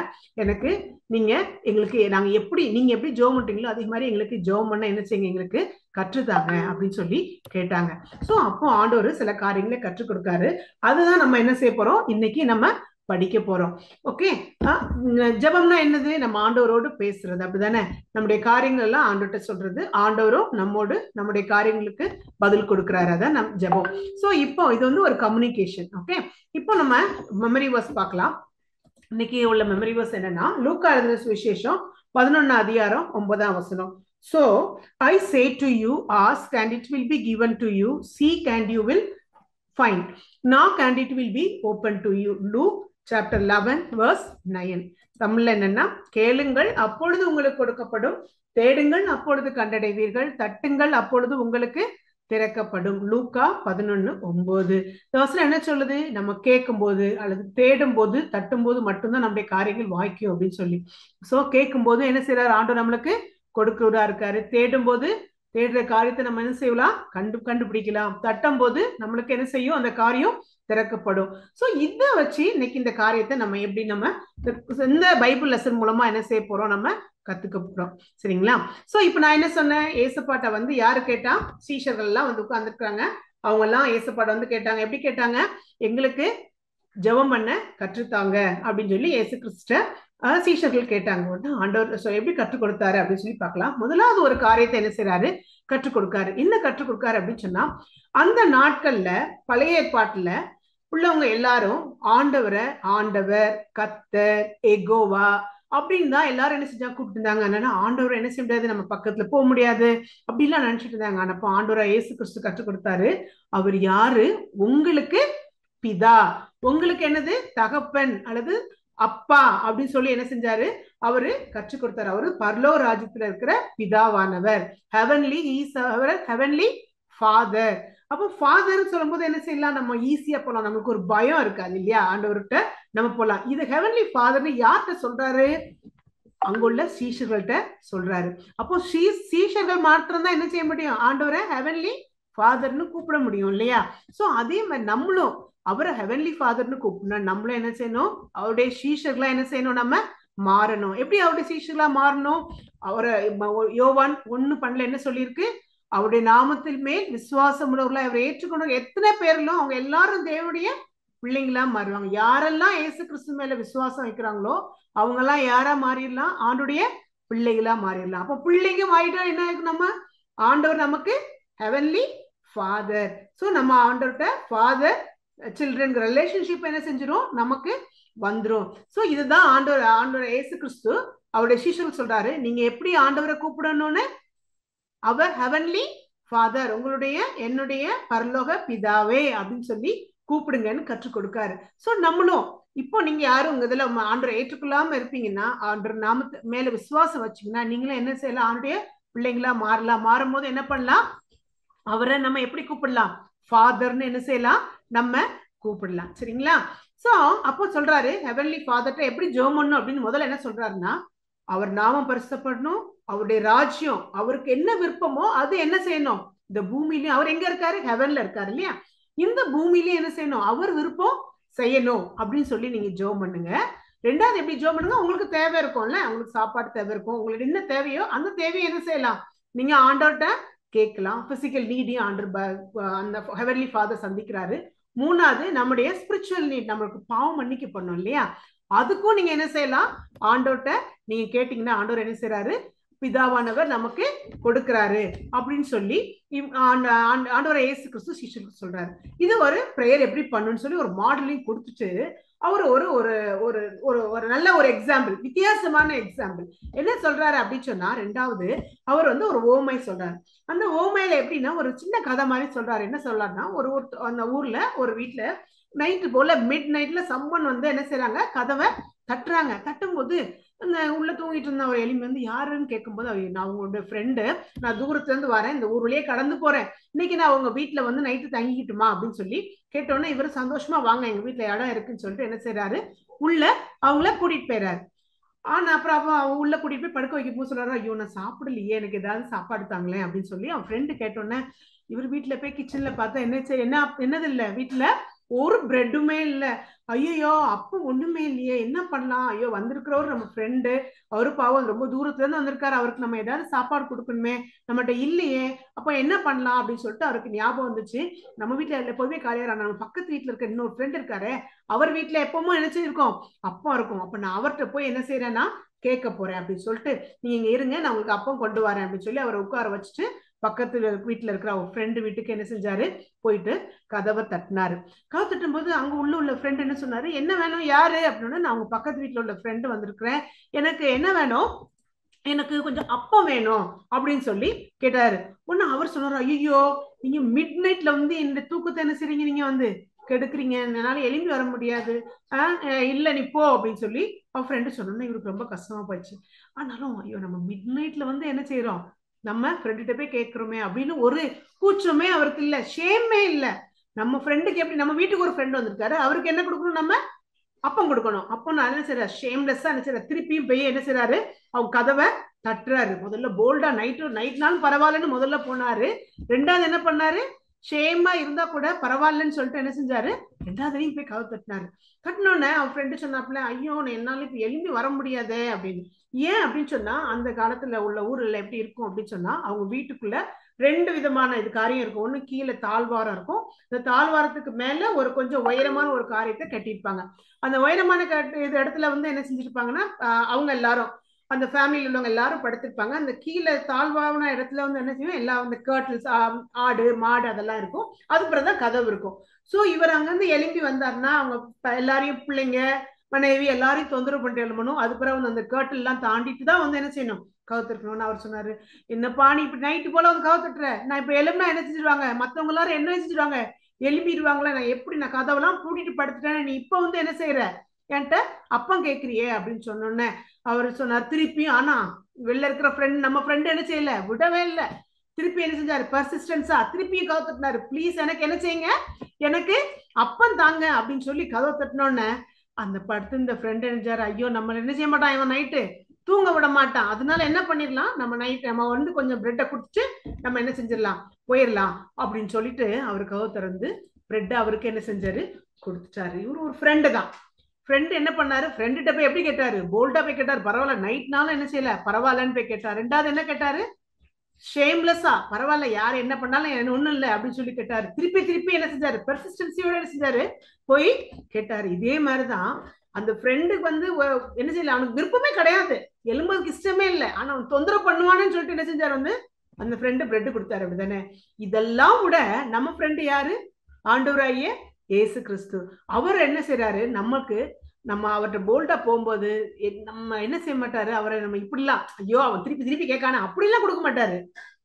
K: எனக்கு நாங்க நீங்க எப்படி ஜோம் பண்றீங்களோ அதே மாதிரி எங்களுக்கு ஜோம் பண்ண என்ன செய்யுங்க, எங்களுக்கு கற்றுத்தாங்க அப்படின்னு சொல்லி கேட்டாங்க. சோ அப்போ ஆண்டவர் சில காரியங்களை கற்றுக் கொடுக்காரு. அதுதான் நம்ம என்ன செய்ய போறோம், இன்னைக்கு நம்ம படிக்க போறோம். ஓகே, ஜெபம்னா என்னது? நம்ம ஆண்டவரோடு பேசுறது, அப்படிதானே? நம்முடைய காரியங்கள் எல்லாம் ஆண்டவர்கிட்ட சொல்றது, ஆண்டவரும் நம்முடைய காரியங்களுக்கு பதில் கொடுக்கிறாரு. அதான் நம் ஜெபம். சோ இப்போ இது வந்து ஒரு கம்யூனிகேஷன். ஓகே, இப்போ நம்ம மெமரி வர்ஸ் பார்க்கலாம். இன்னைக்கு உள்ள மெமரி வர்ஸ் என்னன்னா லூக்கா எழுதின சுவிசேஷம் 11ஆம் அதிகாரம் 9ஆம் வசனம். So I say to you, ask and it will be given to you, seek and you will find, knock and it will be open to you. Luke chapter 11 verse 9. தமிழ்ல என்னன்னா, கேளுங்கள் அப்பொழுது உங்களுக்கு கொடுக்கப்படும், தேடுங்கள் அப்பொழுது கண்டடைவீர்கள், தட்டுங்கள் அப்பொழுது உங்களுக்கு திறக்கப்படும். லூக்கா 11:9. வசனம் என்ன சொல்லுது? நம்ம கேட்கும் போது அல்லது தேடும் போது தட்டும் போது மட்டும்தான் நம்முடைய காரியங்கள் வாய்க்கும் அப்படின்னு சொல்லி. சோ கேட்கும் போது என்ன செய்யறாரு? ஆண்டவர் நம்மளுக்கு கொடுக்கிறதா இருக்காரு. தேடும் போது தேடுற காரியத்தை நம்ம என்ன செய்யலாம், கண்டுபிடிக்கலாம். தட்டும் போது நம்மளுக்கு என்ன செய்யும், அந்த காரியம் திறக்கப்படும். சோ இதை வச்சு இன்னைக்கு இந்த காரியத்தை நம்ம எப்படி இந்த பைபிள் லெசன் மூலமா என்ன செய்ய போறோம், நம்ம கத்துக்க போறோம். சரிங்களா? சோ இப்ப நான் என்ன சொன்னேன், ஏசப்பாட்ட வந்து யாரு கேட்டா? சீஷர்கள் எல்லாம் வந்து உட்கார்ந்துருக்காங்க. அவங்க எல்லாம் ஏசப்பாட்ட வந்து கேட்டாங்க. எப்படி கேட்டாங்க? எங்களுக்கு ஜெபம் பண்ண கற்றுத்தாங்க அப்படின்னு சொல்லி ஏசு கிறிஸ்ட சீஷர்கள் கேட்டாங்க. ஆண்டவர் எப்படி கற்றுக் கொடுத்தாரு அப்படின்னு சொல்லி பார்க்கலாம். முதலாவது ஒரு காரியத்தை என்ன செய்யறாரு, கற்றுக் கொடுக்காரு. என்ன கற்றுக் கொடுக்காரு அப்படின்னு சொன்னா, அந்த நாட்கள்ல பழைய ஏற்பாட்டுல உள்ளவங்க எல்லாரும் ஆண்டவர், கர்த்தர், எகோவா அப்படின்னு தான் எல்லாரும் என்ன செஞ்சா கூப்பிட்டு இருந்தாங்க. அதனால ஆண்டவரை என்ன செய்ய முடியாது, நம்ம பக்கத்துல போக முடியாது அப்படின்லாம் நினைச்சிட்டு இருந்தாங்க. ஆனா ஆண்டவரை இயேசு கிறிஸ்து கற்றுக் கொடுத்தாரு. அவர் யாரு? உங்களுக்கு பிதா. உங்களுக்கு என்னது? தகப்பன் அல்லது அப்பா அப்படின்னு சொல்லி என்ன செஞ்சாரு, அவரு கற்றுக் கொடுத்தாரு. அவரு பரலோக ராஜ்யத்துல இருக்கிற பிதாவானவர். Heavenly father. அப்போ ஃபாதர் சொல்லும் போது என்ன செய்யலாம், நம்ம ஈஸியா போலாம், நமக்கு ஒரு பயம் இருக்காது இல்லையா, ஆண்டவர்கிட்ட நம்ம போலாம். இது ஹெவன்லி ஃபாதர்னு யார்கிட்ட சொல்றாரு? அங்குள்ள சீஷர்கள்ட்ட சொல்றாரு. அப்போ சீஷர்கள் மாத்திரம் தான் என்ன செய்ய முடியும், ஆண்டவரை ஹெவன்லி ஃபாதர்னு கூப்பிட முடியும் இல்லையா? சோ அதே மாதிரி நம்மளும் அவரை ஹெவன்லி ஃபாதர்னு கூப்பிடணும். நம்மளும் என்ன செய்யணும், அவருடைய சீஷர்களா என்ன செய்யணும், நம்ம மாறணும். எப்படி அவருடைய சீஷர்களா மாறணும்? அவரை யோவான் 1:12 என்ன சொல்லியிருக்கு, அவருடைய நாமத்தில் மேல் விசுவாசம் உள்ளவர்களா அவரை ஏற்றுக்கொண்டு எத்தனை பேர்களும் அவங்க எல்லாரும் தேவனுடைய பிள்ளைங்களா மாறுவாங்க. யாரெல்லாம் இயேசு கிறிஸ்து மேல விசுவாசம் வைக்கிறாங்களோ அவங்க எல்லாம் யாரா மாறிடலாம், ஆண்டுடைய பிள்ளைகளா மாறிடலாம். அப்ப பிள்ளைங்க ஆயிட்டா என்ன ஆயிருக்கு, நம்ம ஆண்டவர் நமக்கு ஹெவன்லி ஃபாதர். சோ நம்ம ஆண்டவர்கிட்ட ஃபாதர் சில்ட்ரன் ரிலேஷன்ஷிப் என்ன செஞ்சிரும், நமக்கு வந்துரும். சோ இதுதான் ஆண்டவர் இயேசு கிறிஸ்து அவருடைய சீஷர்கள் சொல்றாரு, நீங்க எப்படி ஆண்டவரை கூப்பிடணும்னு, அவர் ஹெவன்லி ஃபாதர், என்னுடைய பரலோக பிதாவே அப்படின்னு சொல்லி கூப்பிடுங்கன்னு கற்றுக் கொடுக்காரு. சோ நம்மளும் இப்போ நீங்க யாரும் உங்க இதுல ஆண்டவரை ஏற்றுக்கொள்ளாம இருப்பீங்கன்னா, ஆண்டவர் நாமத்து மேல விசுவாசம் வச்சீங்கன்னா நீங்களும் என்ன செய்யலாம், ஆண்டுடைய பிள்ளைங்களா மாறலாம். மாறும் போது என்ன பண்ணலாம், அவரை நம்ம எப்படி கூப்பிடலாம், ஃபாதர்னு என்ன செய்யலாம், நம்ம கூப்பிடலாம். சரிங்களா? சோ அப்போ சொல்றாரு ஹெவன்லி ஃபாதர்ட்ட எப்படி ஜெபம் பண்ணணும் அப்படின்னு முதல்ல என்ன சொல்றாருன்னா, அவர் நாமம் பரிசுத்தப்படணும், அவருடைய ராஜ்யம், அவருக்கு என்ன விருப்பமோ அது என்ன செய்யணும், இந்த பூமியிலயும் அவர் எங்க இருக்காரு, ஹெவன்ல இருக்காரு இல்லையா, இந்த பூமியிலயும் என்ன செய்யணும், அவர் விருப்பம் செய்யணும் அப்படின்னு சொல்லி நீங்க ஜெபம் பண்ணுங்க. ரெண்டாவது எப்படி ஜெபம் பண்ணுங்க, உங்களுக்கு தேவை இருக்கும்ல, உங்களுக்கு சாப்பாடு தேவை இருக்கும், உங்களுக்கு என்ன தேவையோ அந்த தேவையை என்ன செய்யலாம், நீங்க ஆண்டவர்கிட்ட கேட்கலாம். பிசிக்கல் நீடையும் அந்த ஹெவன்லி ஃபாதர் சந்திக்கிறாரு. மூணாவது நம்முடைய ஸ்பிரிச்சுவல் நீட், நம்மளுக்கு பாவம் மன்னிக்க பண்ணணும் இல்லையா, அதுக்கும் நீங்க என்ன செய்யலாம், ஆண்டவர்கிட்ட நீங்க கேட்டீங்கன்னா ஆண்டவர் என்ன செய்யறாரு, பிதாவானவர் நமக்கு கொடுக்கிறாரு அப்படின்னு சொல்லி ஆண்டவரை இயேசு கிறிஸ்து சீஷருக்கு சொல்றாரு. இது ஒரு பிரேயர் எப்படி பண்ணணும்னு சொல்லி ஒரு மாடலிங் கொடுத்துட்டு அவர் ஒரு ஒரு ஒரு ஒரு ஒரு நல்ல ஒரு எக்ஸாம்பிள், வித்தியாசமான எக்ஸாம்பிள். என்ன சொல்றாரு அப்படின்னு சொன்னா, ரெண்டாவது அவர் வந்து ஒரு ஓமை சொல்றாரு. அந்த ஓமையில எப்படின்னா ஒரு சின்ன கதை மாதிரி சொல்றாரு. என்ன சொல்றாருன்னா, அந்த ஊர்ல ஒரு வீட்டுல நைட்டு போல மிட் நைட்ல சம்மன் வந்து என்ன செய்யறாங்க, கதவை தட்டுறாங்க. தட்டும்போது அந்த உள்ள தூங்கிட்டு இருந்த ஒரு எலும்பி வந்து யாருன்னு கேட்கும்போது, நான் அவங்களோட ஃப்ரெண்டு, நான் தூரத்துல இருந்து வரேன், இந்த ஊர் வழியே கடந்து போறேன், இன்னைக்கு நான் அவங்க வீட்டுல வந்து நைட்டு தங்கிக்கிட்டுமா அப்படின்னு சொல்லி கேட்டோன்னே இவரு சந்தோஷமா வாங்க எங்க வீட்டுல இடம் இருக்குன்னு சொல்லிட்டு என்ன செய்யறாரு, உள்ள அவங்கள கூட்டிட்டு போயிறாரு. ஆனா அப்புறம் அவங்க உள்ள கூட்டிட்டு போய் படுக்க வைக்கும் போது சொல்றாரு, ஐயோ நான் சாப்பிடலையே, எனக்கு ஏதாவது சாப்பாடு தாங்களேன் அப்படின்னு சொல்லி அவன் ஃப்ரெண்டு கேட்டோன்னே இவர் வீட்டுல போய் கிச்சன்ல பார்த்தா என்னது இல்ல, வீட்டுல ஒரு பிரெட்டுமே இல்ல. ஐயோ அப்ப ஒண்ணுமே இல்லையே, என்ன பண்ணலாம், ஐயோ வந்திருக்கிறவர் நம்ம ஃப்ரெண்டு, அவரு பாவம் ரொம்ப தூரத்துல இருந்து வந்திருக்காரு, அவருக்கு நம்ம ஏதாவது சாப்பாடு கொடுக்கணுமே, நம்மகிட்ட இல்லையே, அப்ப என்ன பண்ணலாம் அப்படின்னு சொல்லிட்டு அவருக்கு ஞாபகம் வந்துச்சு, நம்ம வீட்டுல எப்போதுமே காலியாரா, நம்ம பக்கத்து வீட்டுல இருக்க இன்னொரு ஃப்ரெண்ட் இருக்காரு, அவர் வீட்டுல எப்பவுமே நினைச்சிருக்கோம் அப்பம் இருக்கும், அப்ப நான் அவர்கிட்ட போய் என்ன செய்யறேன்னா கேட்க போறேன் அப்படின்னு சொல்லிட்டு, நீங்க இங்க இருங்க நான் உங்களுக்கு அப்பம் கொண்டு வரேன் அப்படின்னு சொல்லி அவரை உட்கார வச்சுட்டு பக்கத்து வீட்டுல இருக்கிற அவர் ஃப்ரெண்டு வீட்டுக்கு என்ன செஞ்சாரு, போயிட்டு கதவை தட்டினாரு. கதவை தட்டும் போது அங்க உள்ள ஃப்ரெண்டு என்ன சொன்னாரு, என்ன வேணும், யாரு அப்படின்னா, நான் உங்க பக்கத்து வீட்டுல உள்ள ஃப்ரெண்டு வந்திருக்கிறேன், எனக்கு என்ன வேணும், எனக்கு கொஞ்சம் அப்பம் வேணும் அப்படின்னு சொல்லி கேட்டாரு. ஒண்ணு அவர் சொன்னாரு, ஐயோ நீங்க மிட் நைட்ல வந்து இந்த தூக்கத்தை என்ன செய்றீங்க, நீங்க வந்து கெடுக்குறீங்க, என்னால எழும்பி வர முடியாது, இல்ல நீ போ அப்படின்னு சொல்லி அவன் ஃப்ரெண்டு சொன்னோன்னா இவருக்கு ரொம்ப கஷ்டமா போயிடுச்சு. ஆனாலும் ஐயோ நம்ம மிட் நைட்ல வந்து என்ன செய்யறோம், நம்ம ஃப்ரெண்டுகிட்ட போய் கேட்கிறோமே அப்படின்னு ஒரு கூச்சமே அவருக்கு இல்ல, ஷேமே இல்ல. நம்ம ஃப்ரெண்டுக்கு எப்படி, நம்ம வீட்டுக்கு ஒரு ஃப்ரெண்டு வந்திருக்காரு, அவருக்கு என்ன கொடுக்கணும், நம்ம அப்பம் கொடுக்கணும். அப்போ நான் என்ன செய்யறேன், ஷேம்லெஸ்ஸா என்ன செய்யற, திருப்பியும் போய் என்ன செய்யறாரு, அவங்க கதவை தட்டுறாரு. முதல்ல போல்டா நைட்னாலும் பரவாயில்லன்னு முதல்ல போனாரு. ரெண்டாவது என்ன பண்ணாரு, ஷேமா இருந்தா கூட பரவாயில்லன்னு சொல்லிட்டு என்ன செஞ்சாரு, ரெண்டாவதையும் போய் கதவை தட்டினாரு. தட்டினோடனே அவன் ஃப்ரெண்டு சொன்னாப்புல, ஐயோ என்னால இப்ப எழும்பி வர முடியாதே அப்படின்னு. ஏன் அப்படின்னு சொன்னா, அந்த காலத்துல உள்ள ஊர்ல எப்படி இருக்கும் அப்படின்னு சொன்னா, அவங்க வீட்டுக்குள்ள ரெண்டு விதமான இது காரியம் இருக்கும். ஒண்ணு கீழே தாழ்வாரம் இருக்கும், இந்த தாழ்வாரத்துக்கு மேல ஒரு கொஞ்சம் உயரமான ஒரு காரியத்தை கட்டியிருப்பாங்க. அந்த உயரமான இது இடத்துல வந்து என்ன செஞ்சிருப்பாங்கன்னா, அவங்க எல்லாரும் அந்த ஃபேமிலியில் உள்ளவங்க எல்லாரும் படுத்திருப்பாங்க. அந்த கீழே தாழ்வான இடத்துல வந்து என்ன செய்யும், எல்லா அந்த கர்ட்டில்ஸ், ஆடு மாடு அதெல்லாம் இருக்கும், அதுக்கப்புறம் தான் கதவு இருக்கும். ஸோ இவர் அங்கிருந்து எழும்பி வந்தாருன்னா அவங்க எல்லாரையும் பிள்ளைங்க மனைவி எல்லாரையும் தொந்தரவு பண்ணிட்டு எழும்பணும். அதுக்கப்புறம் வந்து அந்த கர்ட்டில் எல்லாம் தாண்டிட்டு தான் வந்து என்ன செய்யணும், கவு தட்டணும்னு அவர் சொன்னாரு. என்னப்பா நீ இப்ப நைட்டு போல வந்து கவு தட்டுற, நான் இப்ப எழுப்புனா என்ன செஞ்சிருவாங்க, மத்தவங்க எல்லாரும் என்ன செஞ்சிருவாங்க, எழுப்பிடுவாங்களா, நான் எப்படி நான் கதவெல்லாம் பூட்டிட்டு படுத்துட்டேன், நீ இப்ப வந்து என்ன செய்யற, என்கிட்ட அப்பம் கேட்கிறியே அப்படின்னு சொன்னோன்னே அவர் சொன்னார் திருப்பியும். ஆனா வெளில இருக்கிற ஃப்ரெண்ட், நம்ம ஃப்ரெண்ட் என்ன செய்யல, விடவே இல்லை, திருப்பி என்ன செஞ்சாரு, பர்சிஸ்டன்ஸா திருப்பியும் கதவு தட்டினாரு. ப்ளீஸ் எனக்கு என்ன செய்யுங்க, எனக்கு அப்பம் தாங்க அப்படின்னு சொல்லி கதவு தட்டினோன்னே அந்த படுத்து இந்த ஃப்ரெண்ட் நினைச்சாரு, ஐயோ நம்ம என்ன செய்ய மாட்டான், இவன் நைட்டு தூங்க விட மாட்டான், அதனால என்ன பண்ணிடலாம், நம்ம நைட் நம்ம வந்து கொஞ்சம் பிரெட்டை குடிச்சு நம்ம என்ன செஞ்சிடலாம், போயிடலாம் அப்படின்னு சொல்லிட்டு அவரு கதவு திறந்து பிரெட் அவருக்கு என்ன செஞ்சாரு, கொடுத்துட்டாரு. இவரு ஒரு ஃப்ரெண்டு தான். ஃப்ரெண்டு என்ன பண்ணாரு, ஃப்ரெண்டுகிட்ட போய் எப்படி கேட்டாரு, போல்டா போய் கேட்டாரு, பரவாயில்ல நைட்னாலும் என்ன செய்யல பரவாயில்லன்னு போய் கேட்டாரு. ரெண்டாவது என்ன கேட்டாரு, ஷேம்லெஸ்ஸா, பரவாயில்ல யார் என்ன பண்ணாலும் என்ன ஒண்ணும் இல்லை அப்படின்னு சொல்லி கேட்டாரு. திருப்பி என்ன செஞ்சாரு, பெர்சிஸ்டன்சியோட என்ன செஞ்சாரு, போய் கேட்டாரு. இதே மாதிரிதான் அந்த ஃப்ரெண்டுக்கு வந்து என்ன செய்யல, அவனுக்கு விருப்பமே கிடையாது, எலும்புக்கு இஷ்டமே இல்லை, ஆனா அவன் தொந்தரவு பண்ணுவானு சொல்லிட்டு என்ன செஞ்சாரு, வந்து அந்த ஃப்ரெண்டு பிரெட் கொடுத்தாரு. அப்படிதானே, இதெல்லாம் விட நம்ம ஃப்ரெண்டு யாரு, ஆண்டவராகிய இயேசு கிறிஸ்து. அவர் என்ன செய்யறாரு, நமக்கு நம்ம அவர்கிட்ட போல்டா போகும்போது நம்ம என்ன செய்ய மாட்டாரு, அவரை நம்ம இப்படிலாம் ஐயோ அவன் திருப்பி கேட்கானே அப்படிலாம் கொடுக்க மாட்டாரு.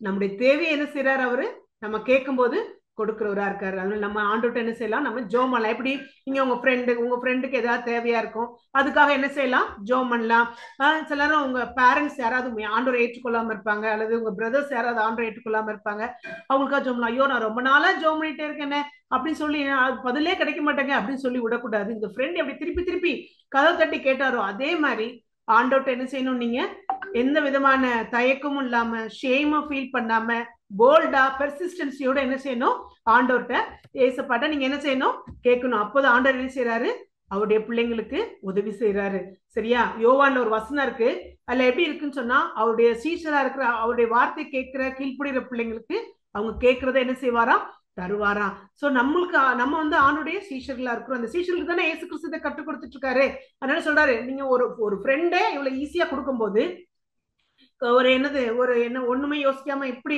K: நம்முடைய தேவையை என்ன செய்யறாரு, அவரு நம்ம கேட்கும் போது கொடுக்கிறவரா இருக்காரு. அதனால நம்ம ஆண்டோட்ட என்ன செய்யலாம், நம்ம ஜோம் பண்ணலாம். எப்படி நீங்க உங்க ஃப்ரெண்டுக்கு ஏதாவது தேவையா இருக்கும், அதுக்காக என்ன செய்யலாம், ஜோம் பண்ணலாம். சிலரும் உங்க பேரண்ட்ஸ் யாராவது ஆண்டோரை ஏற்றுக்கொள்ளாம இருப்பாங்க, அல்லது உங்க பிரதர்ஸ் யாராவது ஆண்டோரை ஏற்றுக்கொள்ளாம இருப்பாங்க, அவங்களுக்காக ஜோம் பண்ணலாம். ஐயோ நான் ரொம்ப நாளா ஜோம் பண்ணிட்டே இருக்கேன்னு அப்படின்னு சொல்லி பதிலே கிடைக்க மாட்டேங்க அப்படின்னு சொல்லி விடக்கூடாது. இந்த ஃப்ரெண்ட் எப்படி திருப்பி கதவு தட்டி கேட்டாரோ அதே மாதிரி ஆண்டோட்ட என்ன செய்யணும், நீங்க எந்த விதமான தயக்கமும் இல்லாம, ஷேமா ஃபீல் பண்ணாம, போல்டா பெர்சிஸ்டன்சியோட என்ன செய்யணும், ஆண்டோர்ட்ட ஏசப்பாட்ட நீங்க என்ன செய்யணும், கேட்கணும். அப்போது ஆண்டவர் என்ன செய்யறாரு, அவருடைய பிள்ளைங்களுக்கு உதவி செய்யறாரு. சரியா, யோவான்ல ஒரு வசனம் இருக்கு, அதுல எப்படி இருக்குன்னு சொன்னா, அவருடைய சீஷரா இருக்கிற, அவருடைய வார்த்தை கேட்கிற கீழ்ப்படுகிற பிள்ளைங்களுக்கு அவங்க கேட்கறத என்ன செய்வாராம், தருவாராம். சோ நம்ம வந்து ஆணுடைய சீஷர்களா இருக்கிறோம். அந்த சீஷர்களுக்கு தானே இயேசு கிறிஸ்துவை கற்றுக் கொடுத்துட்டு இருக்காரு. அதனால சொல்றாரு, நீங்க ஒரு ஃப்ரெண்டே இவ்வளவு ஈஸியா கொடுக்கும் போது என்ன ஒண்ணுமே யோசிக்காம இப்படி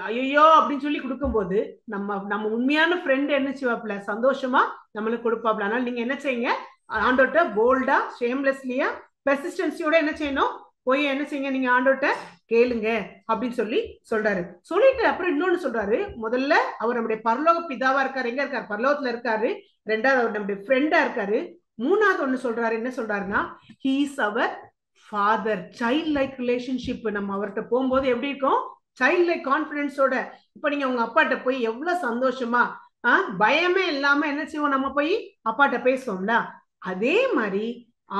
K: ஐயோ அப்படின்னு சொல்லி கொடுக்கும்போது நம்ம உண்மையான ஃப்ரெண்ட் என்ன செய்வாப்ல, சந்தோஷமா நம்மளுக்கு கொடுப்பாப்ல. அதனால நீங்க என்ன செய்யுங்க, ஆண்டோட்ட போல்டா ஷேம்லெஸ்லியா பெர்சிஸ்டன்சியோட என்ன செய்யணும், போய் என்ன செய்யுங்க, நீங்க ஆண்டோட்ட கேளுங்க அப்படின்னு சொல்லி சொல்றாரு. சொல்லிட்டு அப்புறம் இன்னொன்னு சொல்றாரு, முதல்ல அவர் நம்முடைய பரலோக பிதாவா இருக்காரு. எங்க இருக்காரு? பரலோகத்துல இருக்காரு. ரெண்டாவது அவர் நம்முடைய ஃப்ரெண்டா இருக்காரு. மூணாவது ஒண்ணு சொல்றாரு, என்ன சொல்றாருன்னா, he is our father. Child like relationship. நம்ம அவர்கிட்ட போகும்போது எப்படி இருக்கும்? சைல்ட் லைக் கான்பிடன்ஸோட. இப்ப நீங்க உங்க அப்பாட்ட போய் எவ்வளவு சந்தோஷமா பயமே இல்லாம என்ன செய்வோம், நம்ம போய் அப்பாட்ட பேசுவோம்ல, அதே மாதிரி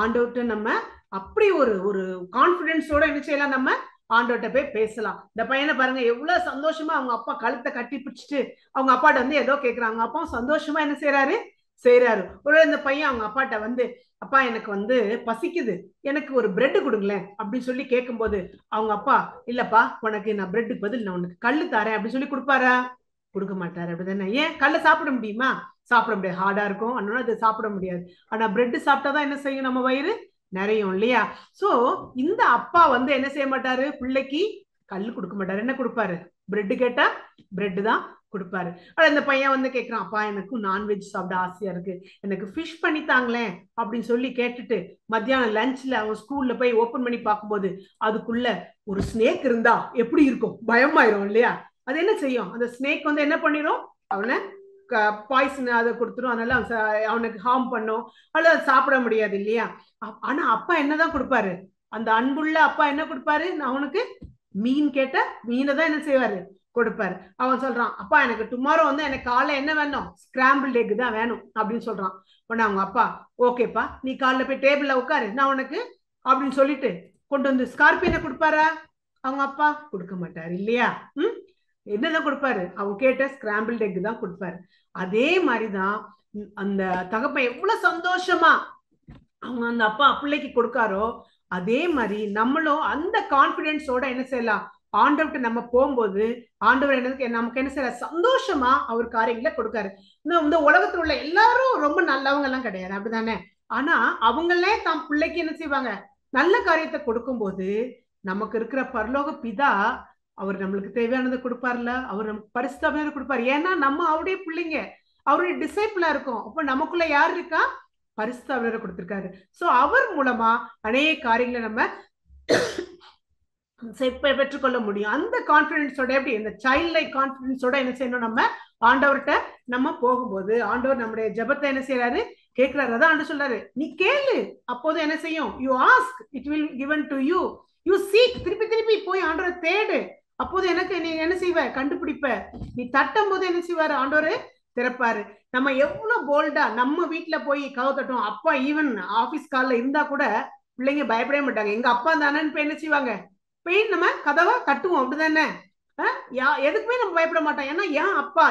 K: ஆண்டவர்கிட்ட நம்ம அப்படி ஒரு கான்பிடன்ஸோட என்ன செய்யலாம், நம்ம ஆண்டவர்கிட்ட போய் பேசலாம். இந்த பையனை பாருங்க எவ்வளவு சந்தோஷமா அவங்க அப்பா கழுத்தை கட்டி பிடிச்சிட்டு அவங்க அப்பாட்ட வந்து ஏதோ கேட்கறாங்க. அப்பா சந்தோஷமா என்ன செய்யறாரு? ஒரு இந்த பையன் அவங்க அப்பாட்ட வந்து, அப்பா எனக்கு வந்து பசிக்குது, எனக்கு ஒரு பிரெட் கொடுங்களேன் அப்படின்னு சொல்லி கேட்கும்போது அவங்க அப்பா, இல்லப்பா உனக்கு நான் பிரெட்டுக்கு பதில் நான் உனக்கு கல்லு தரேன் அப்படின்னு சொல்லி கொடுப்பாரா? கொடுக்க மாட்டாரு. அப்படிதானே? ஏன்? கல்ல சாப்பிட முடியுமா? சாப்பிட முடியாது, ஹார்டா இருக்கும், அதனால அது சாப்பிட முடியாது. ஆனா பிரெட் சாப்பிட்டாதான் என்ன செய்யும், நம்ம வயிறு நிறையும் இல்லையா? சோ இந்த அப்பா வந்து என்ன செய்ய மாட்டாரு, பிள்ளைக்கு கல்லு கொடுக்க மாட்டாரு. என்ன கொடுப்பாரு? பிரெட் கேட்டா பிரெட் தான் கொடுப்பாரு. ஆனா இந்த பையன் வந்து கேட்கிறான், அப்பா எனக்கும் நான்வெஜ் சாப்பிட ஆசையா இருக்கு, எனக்கு ஃபிஷ் பண்ணி தாங்களேன் அப்படின்னு சொல்லி கேட்டுட்டு மத்தியானம் லஞ்ச்ல அவன் ஸ்கூல்ல போய் ஓபன் பண்ணி பார்க்கும்போது அதுக்குள்ள ஒரு ஸ்னேக் இருந்தா எப்படி இருக்கும்? பயமாயிரும் இல்லையா? அது என்ன செய்யும்? அந்த ஸ்னேக் வந்து என்ன பண்ணிடும், அவனை பாய்சன் அதை கொடுத்துரும், அதனால அவனுக்கு ஹார்ம் பண்ணும், அல்லது சாப்பிட முடியாது இல்லையா? ஆனா அப்பா என்னதான் கொடுப்பாரு? அந்த அன்புள்ள அப்பா என்ன கொடுப்பாரு? அவனுக்கு மீன் கேட்ட மீனை தான் என்ன செய்வாரு? கொடுப்பாரு. அவன் சொல்றான், அப்பா எனக்கு டுமாரோ வந்து எனக்கு காலைல என்ன வேணும்? ஸ்கிராம்பிள் எக் தான் வேணும் அப்படின்னு சொல்றான். உடனே அவங்க அப்பா, ஓகேப்பா நீ காலைல போய் டேபிள்ல உட்காரு, நான் உனக்கு அப்படின்னு சொல்லிட்டு கொண்டு வந்து ஸ்கார்பியனை கொடுப்பாரா? அவங்க அப்பா கொடுக்க மாட்டாரு இல்லையா? என்னதான் கொடுப்பாரு? அவங்க கேட்ட ஸ்கிராம்பிள் எக் தான் கொடுப்பாரு. அதே மாதிரிதான் அந்த தகப்பன் எவ்வளவு சந்தோஷமா அவங்க அந்த அப்பா பிள்ளைக்கு கொடுக்காரோ, அதே மாதிரி நம்மளும் அந்த கான்பிடன்ஸோட என்ன செய்யலாம், ஆண்டவர்கிட்ட நம்ம போகும்போது ஆண்டவர் நமக்கு என்ன செய்யற, சந்தோஷமா அவர் காரியங்களை கொடுக்காரு. இந்த உலகத்துல உள்ள எல்லாரும் ரொம்ப நல்லவங்க எல்லாம் கிடையாது, அப்படிதானே? ஆனா அவங்களே தம் பிள்ளைக்கு என்ன செய்வாங்க, நல்ல காரியத்தை கொடுக்கும் போது நமக்கு இருக்கிற பரலோக பிதா அவர் நம்மளுக்கு தேவையானதை கொடுப்பார்ல, அவர் நமக்கு பரிசுத்தமானதை கொடுப்பாரு. ஏன்னா நம்ம அவருடைய பிள்ளைங்க, அவருடைய டிசைபிளா இருக்கும். அப்ப நமக்குள்ள யார் இருக்கா? பரிசுத்தவரை கொடுத்திருக்காரு. சோ அவர் மூலமா அநேக காரியங்களை நம்ம பெற்றுக்கொள்ள முடியும். அந்த கான்பிடன்ஸோட, எப்படி இந்த சைல்ட் லைக் கான்பிடன்ஸோட என்ன செய்யணும், நம்ம ஆண்டவர்கிட்ட நம்ம போகும்போது ஆண்டவர் நம்முடைய ஜெபத்தை என்ன செய்யறாரு, கேட்கிறாரு. அதான் ஆண்டவர் சொல்றாரு, நீ கேளு அப்போது என்ன செய்யும், you ask it will given to you, you seek, திருப்பி திருப்பி போய் ஆண்டவரை தேடு, அப்போது எனக்கு நீ என்ன செய்வ, கண்டுபிடிப்ப. நீ தட்டும் போது என்ன செய்வாரு, ஆண்டவரு திறப்பாரு. நம்ம எவ்வளவு போல்டா நம்ம வீட்டுல போய் கதவு தட்டுவோம். அப்பா ஈவன் ஆபீஸ் கால்ல இருந்தா கூட பிள்ளைங்க பயப்படவே மாட்டாங்க, எங்க அப்பா தானேன்னு போய் என்ன செய்வாங்க, போய் நம்ம கதவை தட்டுவோம், அப்படிதானே? எதுக்குமே நம்ம பயப்பட மாட்டோம். ஏன்னா என் அப்பா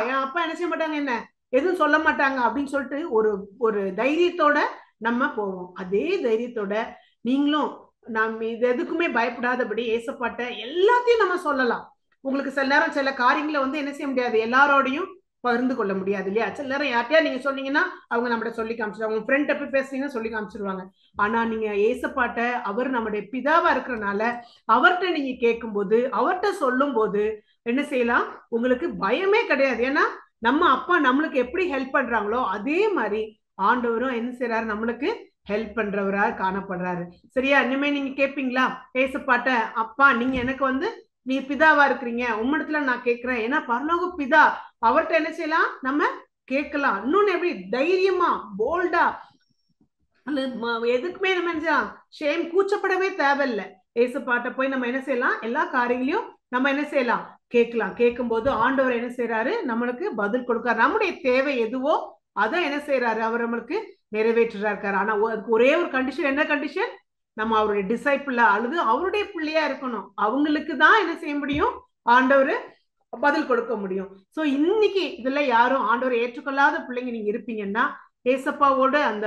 K: என்ன செய்ய மாட்டாங்க, என்ன எதுவும் சொல்ல மாட்டாங்க அப்படின்னு சொல்லிட்டு ஒரு தைரியத்தோட நம்ம போவோம். அதே தைரியத்தோட நீங்களும் நம்ம இது எதுக்குமே பயப்படாதபடி ஏசப்பாட்ட எல்லாத்தையும் நம்ம சொல்லலாம். உங்களுக்கு சில நேரம் சில காரியங்களை வந்து என்ன செய்ய முடியாது, எல்லாரோடையும் பகிர்ந்து கொள்ள முடியாது இல்லையா? சில நேரம் யார்ட்டையா நீங்க சொன்னீங்கன்னா அவங்க நம்மகிட்ட சொல்லி காமிச்சிருவாங்க, உங்க ஃப்ரெண்ட் போய் பேசுறீங்கன்னா சொல்லி காமிச்சிருவாங்க. ஆனா நீங்க ஏசப்பாட்ட அவர் நம்முடைய பிதாவா இருக்கிறனால அவர்கிட்ட நீங்க கேட்கும் போது, அவர்கிட்ட சொல்லும் போது என்ன செய்யலாம், உங்களுக்கு பயமே கிடையாது. ஏன்னா நம்ம அப்பா நம்மளுக்கு எப்படி ஹெல்ப் பண்றாங்களோ அதே மாதிரி ஆண்டவரும் என்ன செய்யறாரு, நம்மளுக்கு ஹெல்ப் பண்றவரா காணப்படுறாரு. சரியா? இனிமே நீங்க கேட்பீங்களா ஏசப்பாட்ட, அப்பா நீங்க எனக்கு வந்து நீ பிதாவா இருக்கிறீங்க, உம்மிடத்துல நான் கேட்கிறேன். ஏன்னா பரலோக பிதா, அவர்கிட்ட என்ன செய்யலாம், நம்ம கேட்கலாம். இன்னொன்னு எப்படி தைரியமா போல்டா, எதுக்குமே நம்ம என்ன செய்யலாம், ஷேம் கூச்சப்படவே தேவையில்லை. ஏசப்பாட்ட போய் நம்ம என்ன செய்யலாம், எல்லா காரியங்களையும் நம்ம என்ன செய்யலாம், கேட்கலாம். கேட்கும் போது ஆண்டவர் என்ன செய்யறாரு, நம்மளுக்கு பதில் கொடுக்காரு. நம்முடைய தேவை எதுவோ அதை என்ன செய்யறாரு, அவர் நம்மளுக்கு நிறைவேற்றுறா இருக்காரு. ஆனா அதுக்கு ஒரே ஒரு கண்டிஷன். என்ன கண்டிஷன்? நம்ம அவருடைய டிசைபிளா அல்லது அவருடைய பிள்ளையா இருக்கணும். அவங்களுக்கு தான் என்ன செய்ய முடியும், ஆண்டவர் பதில் கொடுக்க முடியும். சோ இன்னைக்கு இதுல யாரும் ஆண்டவரை ஏற்றுக்கொள்ளாத பிள்ளைங்க நீங்க இருப்பீங்கன்னா, ஏசப்பாவோட அந்த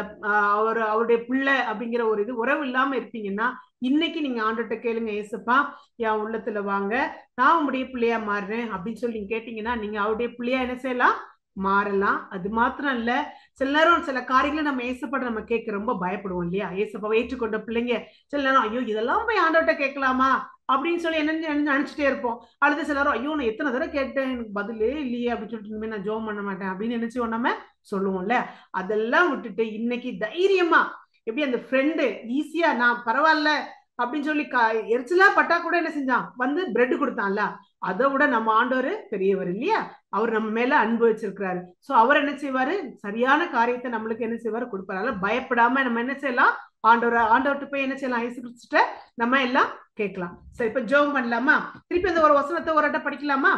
K: அவருடைய பிள்ளை அப்படிங்கிற ஒரு இது உறவு இல்லாம இருப்பீங்கன்னா, இன்னைக்கு நீங்க ஆண்டவர்கிட்ட கேளுங்க, ஏசப்பா என் உள்ளத்துல வாங்க, நான் உங்களுடைய பிள்ளையா மாறுறேன் அப்படின்னு சொல்லி நீங்க கேட்டீங்கன்னா நீங்க அவருடைய பிள்ளையா என்ன செய்யலாம், மாறலாம். அது மாத்திரம் இல்ல, சில நேரம் சில காரியங்களை நம்ம ஏசப்பாட்ட நம்ம கேட்க ரொம்ப பயப்படுவோம் இல்லையா? ஏசப்பாவை ஏற்றுக்கொண்ட பிள்ளைங்க சில நேரம், ஐயோ இதெல்லாம் போய் ஆண்டவர்கிட்ட கேட்கலாமா அப்படின்னு சொல்லி என்ன நினைச்சிட்டே இருப்போம். அடுத்த சிலரும் ஐயோ நான் எத்தனை தடவை கேட்டேன் எனக்கு பதிலே இல்லையே அப்படின்னு சொல்லிட்டு இனிமே நான் ஜெபம் பண்ண மாட்டேன் அப்படின்னு நினைச்சு நம்ம சொல்லுவோம்ல. அதெல்லாம் விட்டுட்டு இன்னைக்கு தைரியமா எப்படி அந்த ஃப்ரெண்டு ஈஸியா நான் பரவாயில்ல அப்படின்னு சொல்லி எரிச்சலா பட்டா கூட என்ன செஞ்சான், வந்து பிரெட் கொடுத்தான்ல, அதை விட நம்ம ஆண்டவர் பெரியவர் இல்லையா? அவர் நம்ம மேல அன்பு வச்சிருக்கிறாரு. சோ அவர் என்ன செய்வாரு, சரியான காரியத்தை நம்மளுக்கு என்ன செய்வாரு, கொடுப்பாரு. அதனால பயப்படாம நம்ம என்ன செய்யலாம், ஆண்டவர்கிட்ட போய் என்ன செய்யலாம், இயேசு கிறிஸ்துட்ட நம்ம எல்லாம் கேட்கலாம். சரி, இப்ப ஜெபம் பண்ணலாமா? திருப்பி அந்த ஒரு வசனத்தை ஒரு படிக்கலாமா?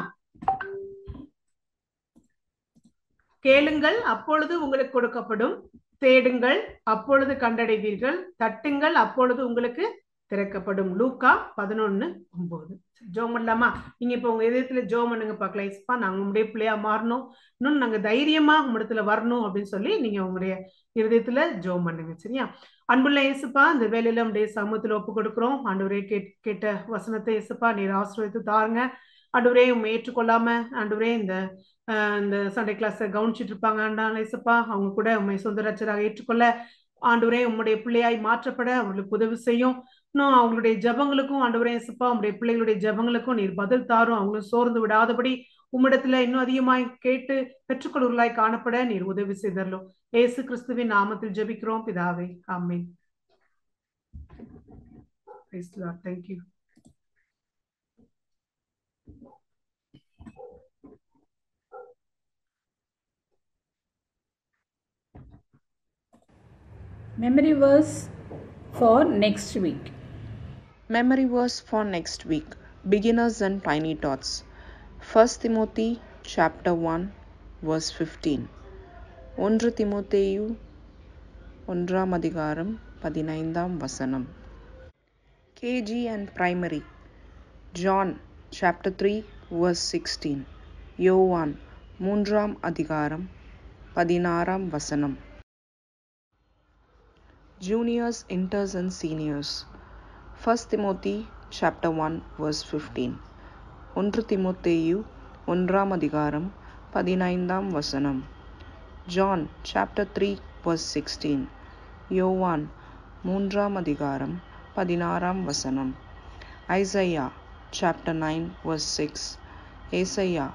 K: கேளுங்கள் அப்பொழுது உங்களுக்கு கொடுக்கப்படும், தேடுங்கள் அப்பொழுது கண்டடைவீர்கள், தட்டுங்கள் அப்பொழுது உங்களுக்கு திறக்கப்படும். லூக்கா 11:9. ஜெபம் பண்ணலாமா? நீங்க இப்ப உங்க இதயத்துல ஜெபம் பண்ணுங்க பார்க்கலாம். இஸ்பா நாங்க உங்களுடைய பிள்ளையா மாறணும், இன்னும் நாங்க தைரியமா உங்களிடத்துல வரணும் அப்படின்னு சொல்லி நீங்க உங்களுடைய இருதயத்துல ஜெபம் பண்ணுங்க. சரியா? அன்புள்ள இயேசுப்பா, இந்த வேலையில நம்முடைய சமூகத்துல ஒப்பு கொடுக்கிறோம். ஆண்டவரே கேட்ட வசனத்தை இயேசுப்பா நீர் ஆசீர்வதித்து தாருங்க. ஆண்டவரே உண்மை ஏற்றுக்கொள்ளாம ஆண்டவரே இந்த சண்டே கிளாஸை கவனிச்சுட்டு இருப்பாங்க. ஆண்டாள் இயேசுப்பா அவங்க கூட உண்மை சொந்த ரட்சராக ஏற்றுக்கொள்ள ஆண்டவரே உம்முடைய பிள்ளையாய் மாற்றப்பட அவங்களுக்கு உதவி செய்யும். இன்னும் அவங்களுடைய ஜபங்களுக்கும் ஆண்டவரே இயேசுப்பா உங்களுடைய பிள்ளைகளுடைய ஜபங்களுக்கும் நீர் பதில் தாரும். அவங்களும் சோர்ந்து விடாதபடி உம்மிடத்துல இன்னும் அதிகமாய் கேட்டு பெற்றுக்கொள்வர்களாய் காணப்பட நீர் உதவி செய்தரலும். இயேசு கிறிஸ்துவின் நாமத்தில் ஜெபிக்கிறோம் பிதாவே, ஆமென். Praise the Lord. Thank you.
A: Memory verse for next week.
L: Memory verse for next week. Beginners and Tiny Tots. 1 Timothy chapter 1 verse 15. 1 Timotheyu 1 அதிகாரம் 15 வசனம். KG and primary. John chapter 3 verse 16. யோவான் 3 அதிகாரம் 16 வசனம். Juniors, inters and seniors. 1 Timothy chapter 1 verse 15. 1 Timotheyu 1 அதிகாரம் 15 வசனம். John chapter 3 verse 16. யோவான் 3 அதிகாரம் 16 வசனம். Isaiah chapter 9 verse 6. ஏசாயா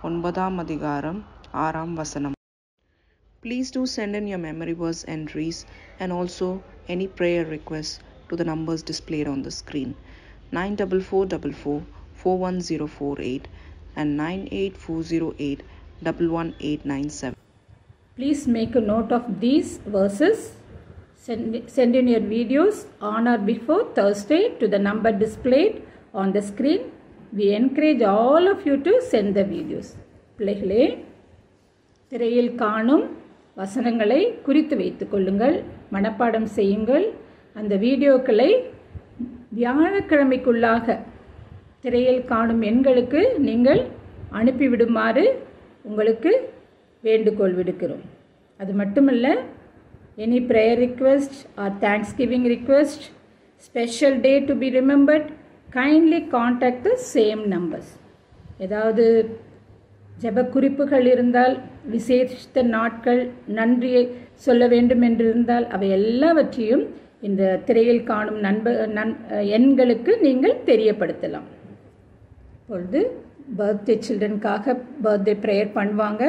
L: 9 அதிகாரம் 6 வசனம். Please do send in your memory verse entries and also any prayer requests to the numbers displayed on the screen. 94444 41048 and 98408 11897.
A: Please make a note of these verses. Send in your videos on or before Thursday to the number displayed on the screen. We encourage all of you to send the videos. பிள்ளைகளே, திரையில் காணும் வசனங்களை குறித்து வைத்துக் கொள்ளுங்கள், மனப்பாடம் செய்யுங்கள். அந்த வீடியோக்களை வியாழக்கிழமைக்குள்ளாக திரையில் காணும் எண்களுக்கு நீங்கள் அனுப்பிவிடுமாறு உங்களுக்கு வேண்டுகோள் விடுக்கிறோம். அது மட்டுமல்ல, any prayer request or thanksgiving request, special day to be remembered, kindly contact the same numbers. ஏதாவது ஜெப குறிப்புகள் இருந்தால், விசேஷித்த நாட்கள், நன்றியை சொல்ல வேண்டும் என்றிருந்தால் அவை எல்லாவற்றையும் இந்த திரையில் காணும் எண்களுக்கு நீங்கள் தெரியப்படுத்தலாம். இப்பொழுது பர்த்டே சில்ட்ரனுக்காக பர்த்டே ப்ரேயர் பண்ணுவாங்க.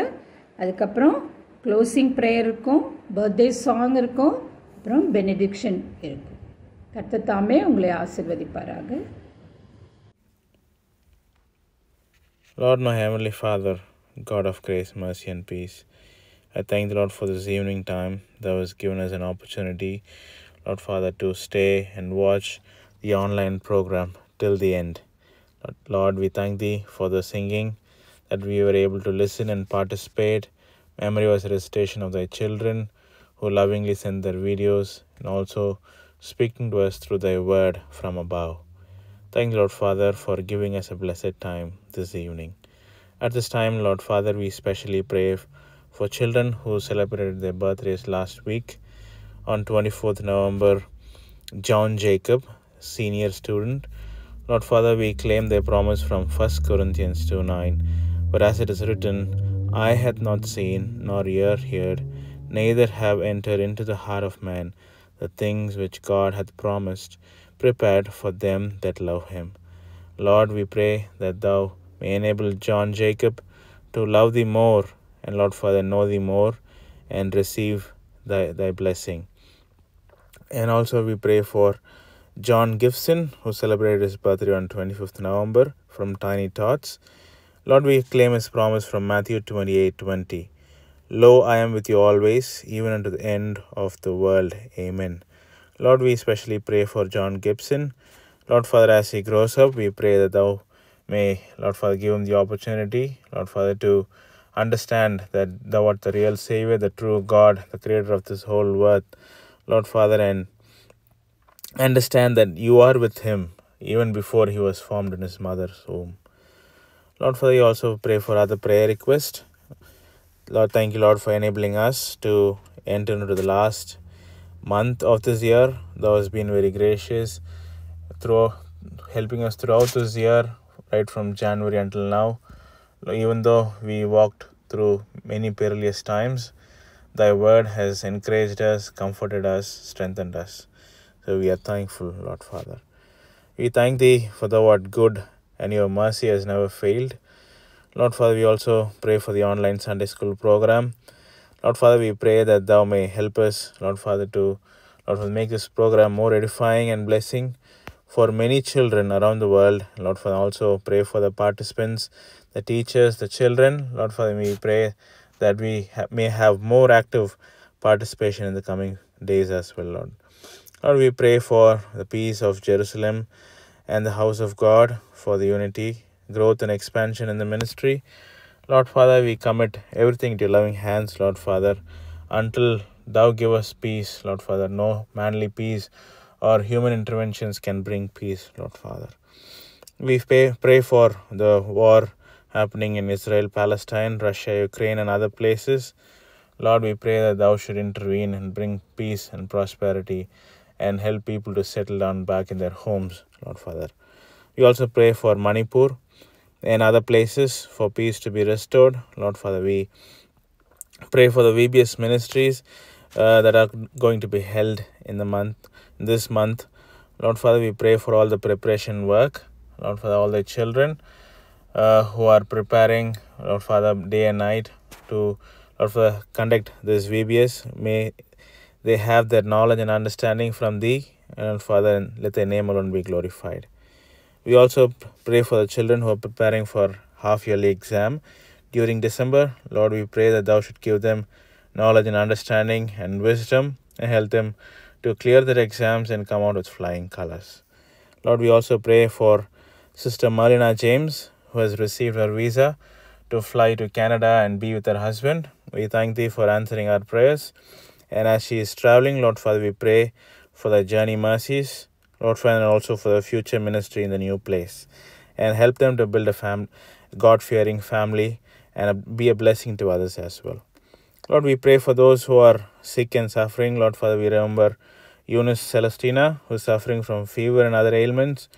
A: அதுக்கப்புறம் க்ளோசிங் ப்ரேயர் இருக்கும், பர்த்டே சாங் இருக்கும், அப்புறம் பெனடிக்ஷன் இருக்கும். கர்த்தர் தாமே உங்களை ஆசீர்வதிப்பாராக.
M: Lord, my Heavenly Father, God of grace, mercy and peace, I thank the Lord for this evening time that was given us an opportunity, Lord Father, to stay and watch the online program till the end. Lord, we thank Thee for the singing, that we were able to listen and participate, memory verse recitation of Thy children who lovingly send their videos, and also speaking to us through Thy word from above. Thank you, Lord Father, for giving us a blessed time this evening. At this time, Lord Father, we especially pray for children who celebrated their birthdays last week. On 24th November, John Jacob, senior student. Lord Father, we claim their promise from 1 Corinthians 2:9. But as it is written, eye hath not seen, nor ear heard, neither have entered into the heart of man the things which God hath promised prepared for them that love him. Lord, we pray that thou may enable John Jacob to love thee more, and Lord Father, know thee more, and receive thy blessing. And also we pray for John Gibson, who celebrated his birthday on 25th November, from Tiny Tots. Lord, we claim his promise from Matthew 28:20. Lo, I am with you always, even unto the end of the world. Amen. Lord, we especially pray for John Gibson. Lord Father, as he grows up, we pray that thou may, Lord Father, give him the opportunity, Lord Father, to understand that thou art the real Savior, the true God, the creator of this whole earth, Lord Father, and understand that you are with him even before he was formed in his mother's womb. Lord Father, you also pray for other prayer requests. Lord, thank you, Lord, for enabling us to enter into the last month of this year. Thou hast been very gracious through helping us throughout this year, right from January until now. Even though we walked through many perilous times, thy word has encouraged us, comforted us, strengthened us. So we are thankful, Lord Father. We thank thee for thou art good, and your mercy has never failed. Lord Father, we also pray for the online Sunday school program. Lord Father, we pray that thou may help us, Lord Father, to make this program more edifying and blessing for many children around the world. Lord Father, also pray for the participants, the teachers, the children. Lord Father, we pray that we may have more active participation in the coming days as well, Lord. Lord, we pray for the peace of Jerusalem and the house of God, for the unity, growth and expansion in the ministry. Lord Father, we commit everything to your loving hands, Lord Father, until thou give us peace, Lord Father. No manly peace or human interventions can bring peace, Lord Father. We pray for the war happening in Israel, Palestine, Russia, Ukraine, and other places. Lord, we pray that thou should intervene and bring peace and prosperity and help people to settle down back in their homes, Lord Father. We also pray for Manipur and other places for peace to be restored. Lord Father, we pray for the VBS ministries that are going to be held in this month. Lord Father, we pray for all the preparation work. Lord Father, all the children who are preparing, Lord Father, day and night to, Lord Father, conduct this VBS. May they have their knowledge and understanding from thee, and Father, let thy name alone be glorified. We also pray for the children who are preparing for half-yearly exam during December. Lord, we pray that thou should give them knowledge and understanding and wisdom, and help them to clear their exams and come out with flying colors. Lord, we also pray for Sister Marlena James, who has received her visa to fly to Canada and be with her husband. We thank thee for answering our prayers. And as she is traveling, Lord Father, we pray for the journey mercies, Lord Father, and also for the future ministry in the new place. And help them to build a God-fearing family and be a blessing to others as well. Lord, we pray for those who are sick and suffering. Lord Father, we remember Eunice Celestina, who is suffering from fever and other ailments.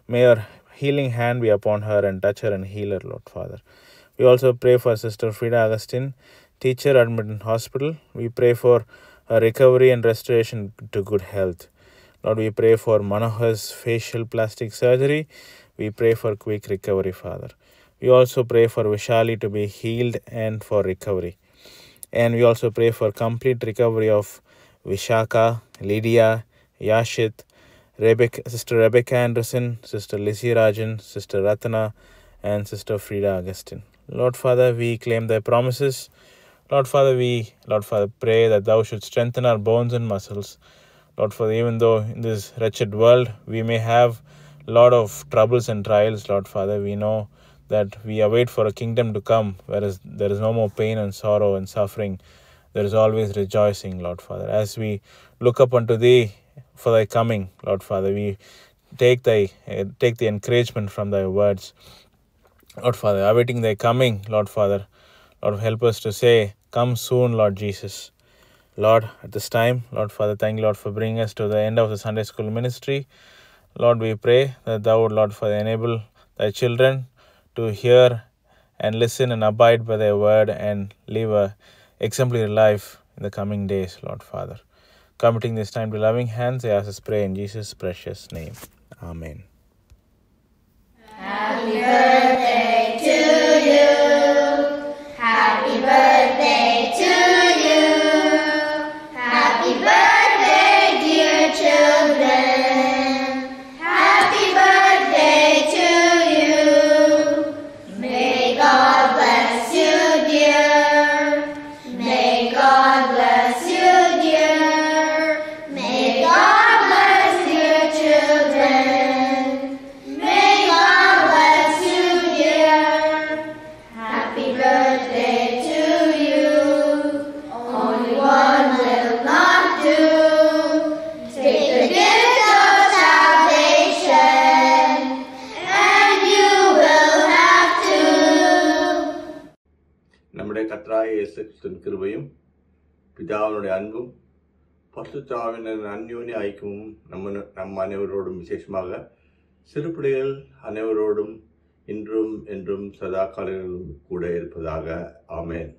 M: May your healing hand be upon her and touch her and heal her, Lord Father. We also pray for Sister Frida Augustine, teacher admitted in hospital. We pray for her recovery and restoration to good health. Lord, we pray for Manohar's facial plastic surgery. We pray for quick recovery, Father. We also pray for Vishali to be healed and for recovery. And we also pray for complete recovery of Vishaka, Lydia, Yashit, Sister Rebecca Anderson, Sister Lizzie Rajan, Sister Ratana, and Sister Frida Augustine. Lord Father, we claim thy promises. Lord Father, pray that thou should strengthen our bones and muscles. Lord Father, even though in this wretched world we may have a lot of troubles and trials, Lord Father, we know that we await for a kingdom to come, whereas there is no more pain and sorrow and suffering. There is always rejoicing, Lord Father. As we look up unto thee for thy coming, Lord Father, we take the encouragement from thy words. Lord Father, awaiting thy coming, Lord Father, Lord, help us to say, come soon, Lord Jesus. Lord, at this time, Lord Father, thank you, Lord, for bringing us to the end of the Sunday school ministry. Lord, we pray that thou would, Lord Father, enable thy children to hear and listen and abide by thy word and live a exemplary life in the coming days, Lord Father. Committing this time to loving hands, I ask this prayer in Jesus' precious name. Amen.
E: Happy birthday to you. Happy birthday to you. Happy birthday, dear children. Happy birthday to you. May God bless you, dear. May God bless you, dear. May God bless your children. May God bless you, dear. Happy birthday to you. Only one will not do. Take the gift of salvation, and you will have to.
N: நம்முடைய கர்த்தராகிய இயேசு கிறிஸ்துவின் கிருபையும் பிதாவினுடைய அன்பும் பரிசுத்த ஆவியானவரின் அந்யோன்ய ஐக்கியமும் நம் அனைவரோடும் விசேஷமாக சிறுபிள்ளைகள் அனைவரோடும் இன்றும் என்றும் சதா காலங்களிலும் கூட இருப்பதாக. ஆமென்.